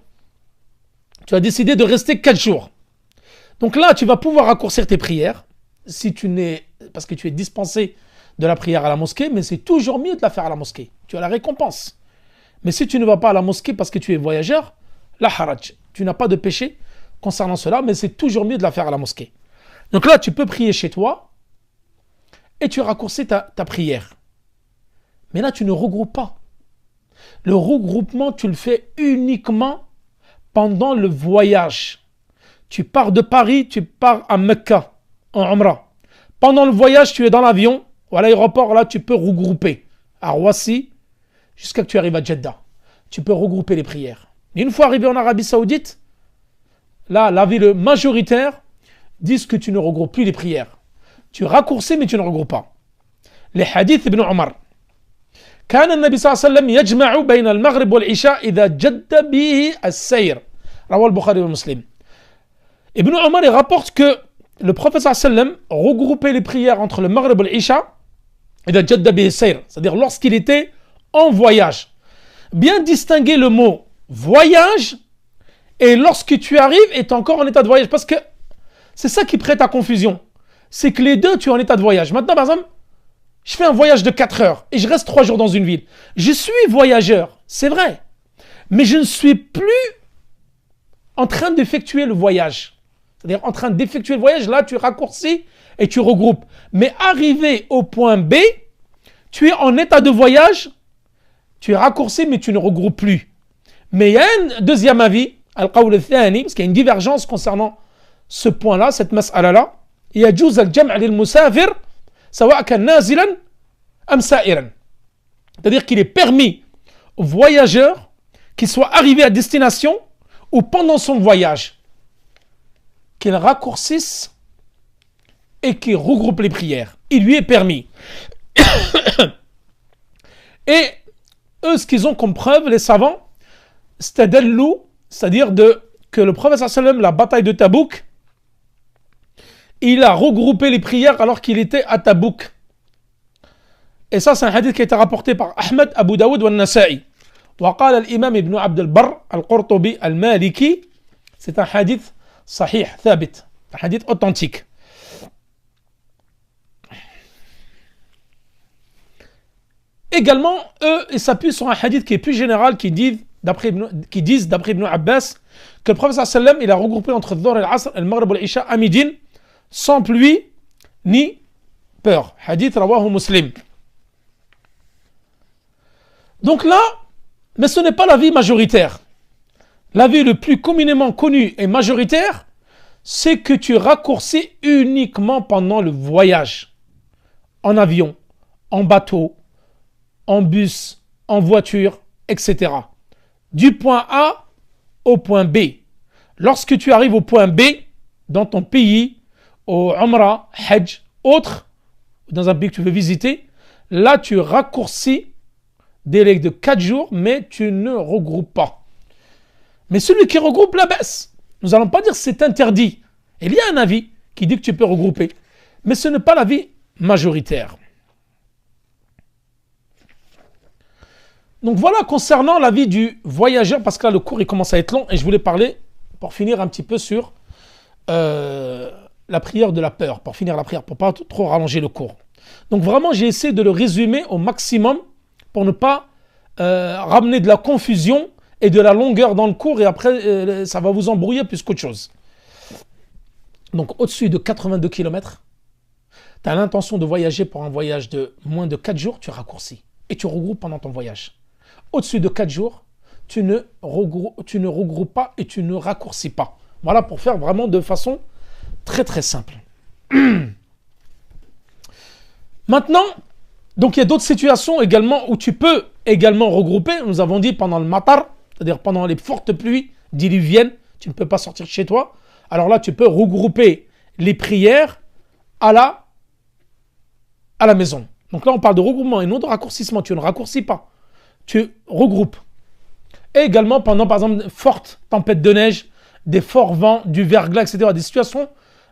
Tu as décidé de rester 4 jours. Donc là, tu vas pouvoir raccourcir tes prières. Si tu n'es, parce que tu es dispensé de la prière à la mosquée, mais c'est toujours mieux de la faire à la mosquée. Tu as la récompense. Mais si tu ne vas pas à la mosquée parce que tu es voyageur, la haraj. Tu n'as pas de péché concernant cela, mais c'est toujours mieux de la faire à la mosquée. Donc là, tu peux prier chez toi et tu raccourcis ta prière. Mais là, tu ne regroupes pas. Le regroupement, tu le fais uniquement pendant le voyage. Tu pars de Paris, tu pars à Mecca, en Umrah. Pendant le voyage, tu es dans l'avion, ou à l'aéroport, là, tu peux regrouper. À Roissy, jusqu'à ce que tu arrives à Jeddah. Tu peux regrouper les prières. Et une fois arrivé en Arabie Saoudite, là, l'avis majoritaire disent que tu ne regroupes plus les prières. Tu raccourcis, mais tu ne regroupes pas. Les hadiths Ibn Omar. كان النبي صلى الله عليه وسلم يجمع بين المغرب والعشاء إذا جد به السير. رواه البخاري ومسلم. Ibn Omar il rapporte que le prophète صلى الله عليه وسلم regroupait les prières entre le maghrib et l'isha إذا جد به السير, c'est-à-dire lorsqu'il était en voyage. Bien distinguer le mot voyage et lorsque tu arrives et tu es encore en état de voyage, parce que c'est ça qui prête à confusion. C'est que les deux, tu es en état de voyage. Maintenant, par exemple, je fais un voyage de 4 heures et je reste 3 jours dans une ville. Je suis voyageur, c'est vrai. Mais je ne suis plus en train d'effectuer le voyage. C'est-à-dire en train d'effectuer le voyage, là, tu raccourcis et tu regroupes. Mais arrivé au point B, tu es en état de voyage, tu es raccourci, mais tu ne regroupes plus. Mais il y a un deuxième avis, al-qawl al-thani, parce qu'il y a une divergence concernant ce point-là, cette mas'ala-là. Il y a juz al-jam' lil-musafir, sawa kan nazilan am sa'iran. C'est-à-dire qu'il est permis aux voyageurs qui soient arrivés à destination ou pendant son voyage qu'ils raccourcissent et qu'ils regroupent les prières. Il lui est permis. Et eux, ce qu'ils ont comme preuve, les savants, c'est-à-dire que le prophète sallallahu alayhi wa sallam, la bataille de Tabouk, il a regroupé les prières alors qu'il était à Tabouk. Et ça, c'est un hadith qui a été rapporté par Ahmed, Abu Daoud et Nasa'i. وقال الإمام ابن عبد البر القرطبي المالكي, c'est un hadith sahih, thabit, un hadith authentique. également, eux, ils s'appuient sur un hadith qui est plus général, qui disent, d'après Ibn Abbas, que le prophète sallam, il a regroupé entre Dhuhr et l'Asr, et le Maghrib et l'Isha à Médine, sans pluie ni peur. Hadith rawahu Muslim. Donc là, mais ce n'est pas l'avis majoritaire. L'avis le plus communément connu et majoritaire, c'est que tu raccourcis uniquement pendant le voyage. En avion, en bateau, en bus, en voiture, etc. Du point A au point B. Lorsque tu arrives au point B, dans ton pays, au Umrah, Hajj, autre, dans un pays que tu veux visiter, là tu raccourcis délai de 4 jours, mais tu ne regroupes pas. Mais celui qui regroupe la baisse, nous n'allons pas dire que c'est interdit. Il y a un avis qui dit que tu peux regrouper, mais ce n'est pas l'avis majoritaire. Donc voilà concernant l'avis du voyageur, parce que là le cours il commence à être long et je voulais parler, pour finir un petit peu sur la prière de la peur, pour finir la prière, pour ne pas trop rallonger le cours. Donc vraiment j'ai essayé de le résumer au maximum pour ne pas ramener de la confusion et de la longueur dans le cours et après ça va vous embrouiller plus qu'autre chose. Donc au-dessus de 82 km, tu as l'intention de voyager pour un voyage de moins de 4 jours, tu raccourcis et tu regroupes pendant ton voyage. Au-dessus de 4 jours, tu ne regroupes pas et tu ne raccourcis pas. Voilà pour faire vraiment de façon très très simple. Maintenant, donc il y a d'autres situations également où tu peux également regrouper. Nous avons dit pendant le matar, c'est-à-dire pendant les fortes pluies diluviennes, tu ne peux pas sortir de chez toi. Alors là, tu peux regrouper les prières à la maison. Donc là, on parle de regroupement et non de raccourcissement. Tu ne raccourcis pas, tu regroupes. Et également pendant, par exemple, fortes tempêtes de neige, des forts vents, du verglas, etc. Des situations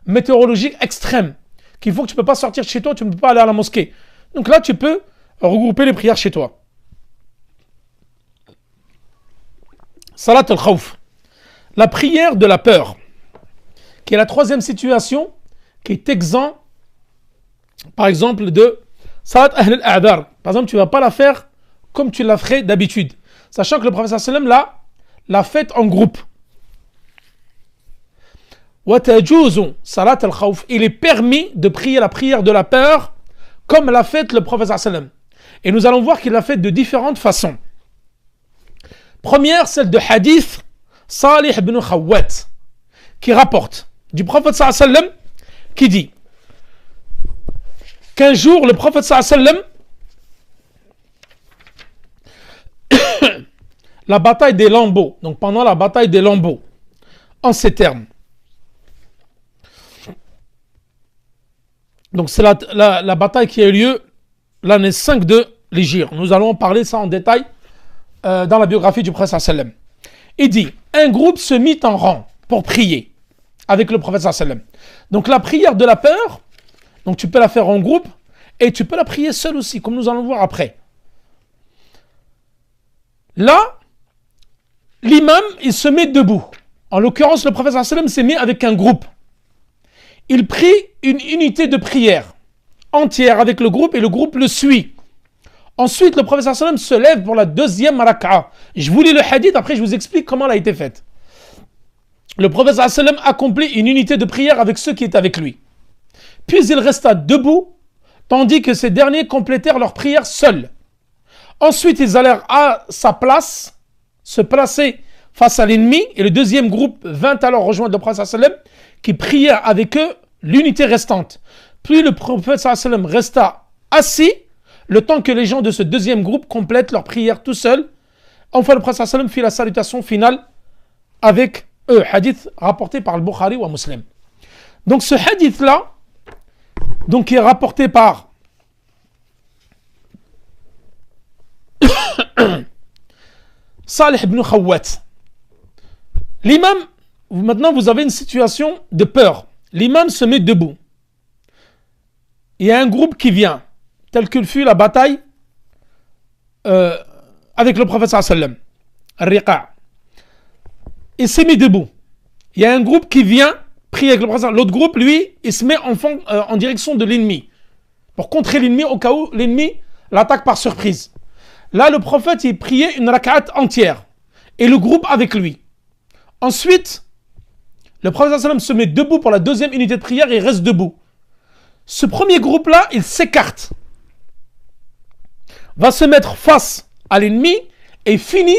météorologiques extrêmes qu'il faut que tu ne peux pas sortir de chez toi, tu ne peux pas aller à la mosquée. Donc là, tu peux regrouper les prières chez toi. Salat al-Khawf, la prière de la peur, qui est la troisième situation qui est exempt, par exemple, de Salat Ahl al-A'dar. Par exemple, tu ne vas pas la faire comme tu la ferais d'habitude, sachant que le prophète sallam l'a faite en groupe. Salat al-Khawf, il est permis de prier la prière de la peur comme l'a fait le prophète sallam. Et nous allons voir qu'il l'a fait de différentes façons. Première, celle de hadith Salih ibn Khawwat, qui rapporte du prophète sallam, qui dit qu'un jour le prophète sallam, la bataille des lambeaux, donc pendant la bataille des lambeaux, en ces termes. Donc c'est la bataille qui a eu lieu l'année 5 de l'Hégire. Nous allons parler ça en détail dans la biographie du prophète sallam. Il dit, un groupe se mit en rang pour prier avec le prophète sallam. Donc la prière de la peur, donc tu peux la faire en groupe et tu peux la prier seul aussi, comme nous allons voir après. Là, l'imam, il se met debout. En l'occurrence, le prophète sallam s'est mis avec un groupe. Il prie une unité de prière entière avec le groupe et le groupe le suit. Ensuite, le prophète sallam se lève pour la deuxième raka'a. Je vous lis le hadith, après je vous explique comment elle a été faite. Le prophète sallam accomplit une unité de prière avec ceux qui étaient avec lui. Puis il resta debout, tandis que ces derniers complétèrent leur prière seuls. Ensuite, ils allèrent à sa place, se placer face à l'ennemi, et le deuxième groupe vint alors rejoindre le prophète sallam, qui priait avec eux l'unité restante. Puis le prophète sallam resta assis, le temps que les gens de ce deuxième groupe complètent leur prière tout seuls. Enfin, le prophète sallam fit la salutation finale avec eux. Hadith rapporté par le Bukhari ou Muslim. Donc ce hadith-là, donc qui est rapporté par Salih ibn Khawwat. L'imam, maintenant vous avez une situation de peur. L'imam se met debout. Il y a un groupe qui vient, tel que fut la bataille avec le prophète sallam, Al-Riqa'. Il s'est mis debout. Il y a un groupe qui vient prier avec le prophète. L'autre groupe, lui, il se met en direction de l'ennemi, pour contrer l'ennemi au cas où l'ennemi l'attaque par surprise. Là, le prophète, il priait une rak'at entière. Et le groupe avec lui. Ensuite, le prophète sallam se met debout pour la deuxième unité de prière et il reste debout. Ce premier groupe-là, il s'écarte. Va se mettre face à l'ennemi et finit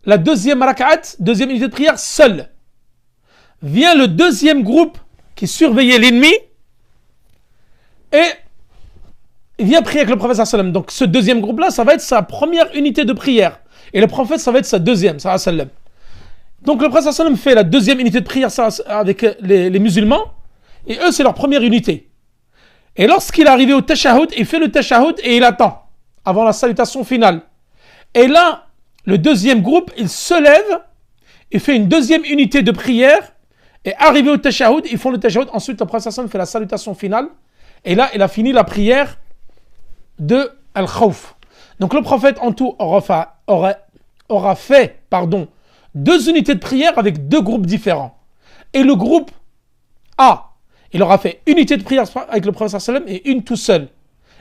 la deuxième rak'at, deuxième unité de prière, seul. Vient le deuxième groupe qui surveillait l'ennemi et il vient prier avec le prophète sallam. Donc ce deuxième groupe-là, ça va être sa première unité de prière. Et le prophète, ça va être sa deuxième, sallam. Donc le prophète sallam fait la deuxième unité de prière avec les musulmans. Et eux, c'est leur première unité. Et lorsqu'il est arrivé au tashahhud, il fait le tashahhud et il attend, avant la salutation finale. Et là, le deuxième groupe, il se lève, il fait une deuxième unité de prière. Et arrivé au tashahhud, ils font le tashahhud. Ensuite, le prophète sallam fait la salutation finale. Et là, il a fini la prière de Al-Khawf. Donc le prophète en tout aura fait deux unités de prière avec deux groupes différents. Et le groupe A, il aura fait une unité de prière avec le prophète sallam et une tout seul.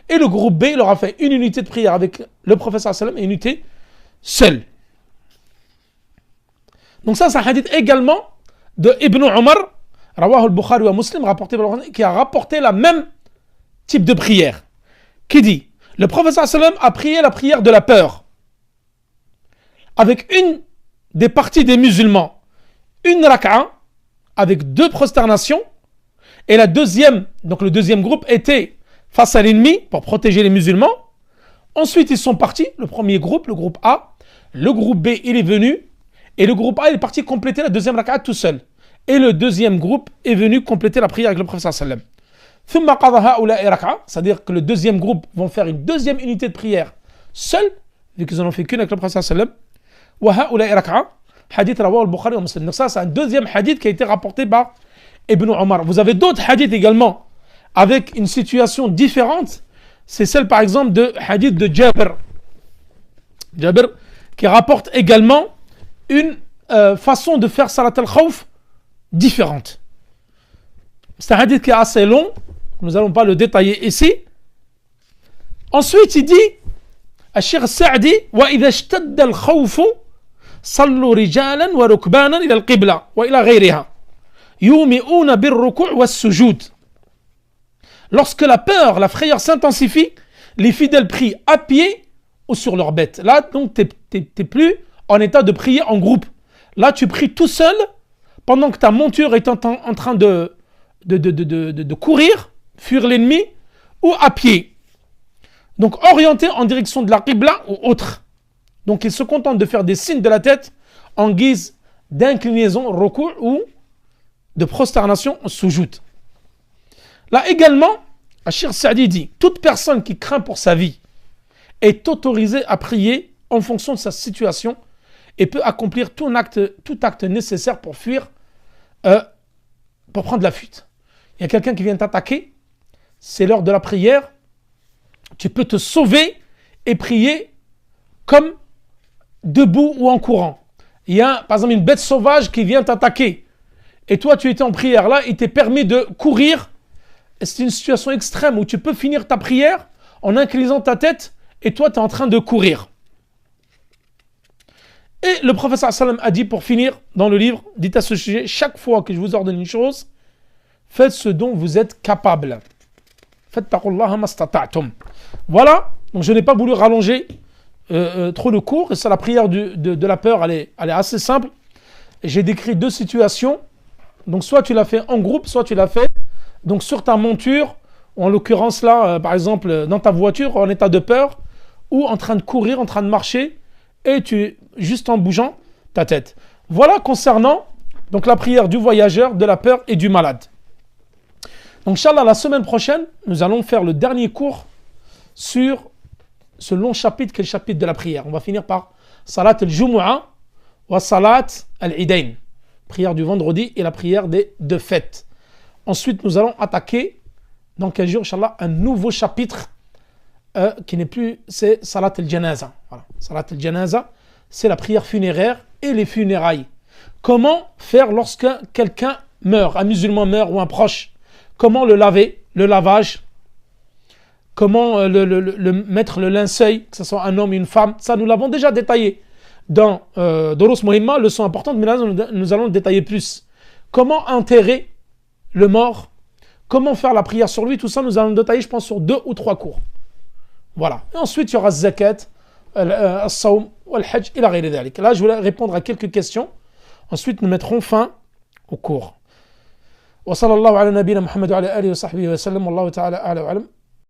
Et le groupe B, il aura fait une unité de prière avec le prophète sallam et une unité seule. Donc ça, c'est un hadith également de Ibn Omar, Rawahu al-Bukhari wa Muslim, qui a rapporté la même type de prière. Qui dit, le prophète sallam a prié la prière de la peur avec une des parties des musulmans, une rak'a avec deux prosternations, et la deuxième, donc le deuxième groupe était face à l'ennemi pour protéger les musulmans. Ensuite ils sont partis, le premier groupe, le groupe A, le groupe B il est venu, et le groupe A il est parti compléter la deuxième rak'a tout seul, et le deuxième groupe est venu compléter la prière avec le prophète sallam. C'est-à-dire que le deuxième groupe vont faire une deuxième unité de prière seul, vu qu'ils en ont fait qu'une avec le prophète sallam. Hadith rawahu al-Bukhari wa Muslim. Donc ça, c'est un deuxième hadith qui a été rapporté par Ibn Omar. Vous avez d'autres hadiths également avec une situation différente. C'est celle par exemple de hadith de Jabir. Jabir qui rapporte également une façon de faire salat al-khawf différente. C'est un hadith qui est assez long. Nous n'allons pas le détailler ici. Ensuite, il dit Al-Sheikh Sa'di wa idha ishtadda al-khawf صلوا رجالا وركبانا إلى القبلة وإلى غيرها يومئون بالركوع والسجود. Lorsque la peur, la frayeur s'intensifie, les fidèles prient à pied ou sur leur bête. Là, donc, t'es plus en état de prier en groupe. Là, tu pries tout seul pendant que ta monture est en train de courir, fuir l'ennemi, ou à pied. Donc, orienté en direction de la Qibla ou autre. Donc, il se contente de faire des signes de la tête en guise d'inclinaison, ruku' ou de prosternation, sujoud. Là également, Al-Sheikh Sa'di dit toute personne qui craint pour sa vie est autorisée à prier en fonction de sa situation et peut accomplir tout acte nécessaire pour fuir, pour prendre la fuite. Il y a quelqu'un qui vient t'attaquer, c'est l'heure de la prière, tu peux te sauver et prier comme debout ou en courant. Il y a par exemple une bête sauvage qui vient t'attaquer et toi tu étais en prière, là il t'est permis de courir. C'est une situation extrême où tu peux finir ta prière en inclinant ta tête et toi tu es en train de courir. Et le prophète sallam a dit pour finir dans le livre, dites à ce sujet, chaque fois que je vous ordonne une chose, faites ce dont vous êtes capable. Fattaqullaha mastata'tum. Voilà, donc je n'ai pas voulu rallonger trop le cours, et ça, la prière de la peur, elle est assez simple. Et j'ai décrit deux situations. Donc soit tu l'as fait en groupe, soit tu l'as fait donc sur ta monture, ou en l'occurrence là, par exemple dans ta voiture en état de peur, ou en train de courir, en train de marcher, et juste en bougeant ta tête. Voilà concernant donc la prière du voyageur, de la peur et du malade. Donc Inch'Allah, la semaine prochaine, nous allons faire le dernier cours sur ce long chapitre qui est le chapitre de la prière. On va finir par Salat al-Jumu'ah wa Salat al-Idain, prière du vendredi et la prière des deux fêtes. Ensuite, nous allons attaquer dans 15 jours, Inch'Allah, un nouveau chapitre qui n'est plus, c'est Salat al-Janaza. Voilà. Salat al-Janaza, c'est la prière funéraire et les funérailles. Comment faire lorsque quelqu'un meurt, un musulman meurt ou un proche? Comment le laver, le lavage? comment mettre le linceul, que ce soit un homme ou une femme, ça nous l'avons déjà détaillé dans Durus Muhimma, leçon importante, mais là nous allons le détailler plus. Comment enterrer le mort, comment faire la prière sur lui, tout ça nous allons le détailler, je pense, sur 2 ou 3 cours. Voilà. Et ensuite, il y aura zakat, al-sawm, al-hajj, ila ghayri dhalik. Là, je voulais répondre à quelques questions. Ensuite, nous mettrons fin au cours. Wa sallallahu ala nabina Muhammad wa ala alihi wa sahbihi wa sallam. Wallahu ta'ala a'la wa alam.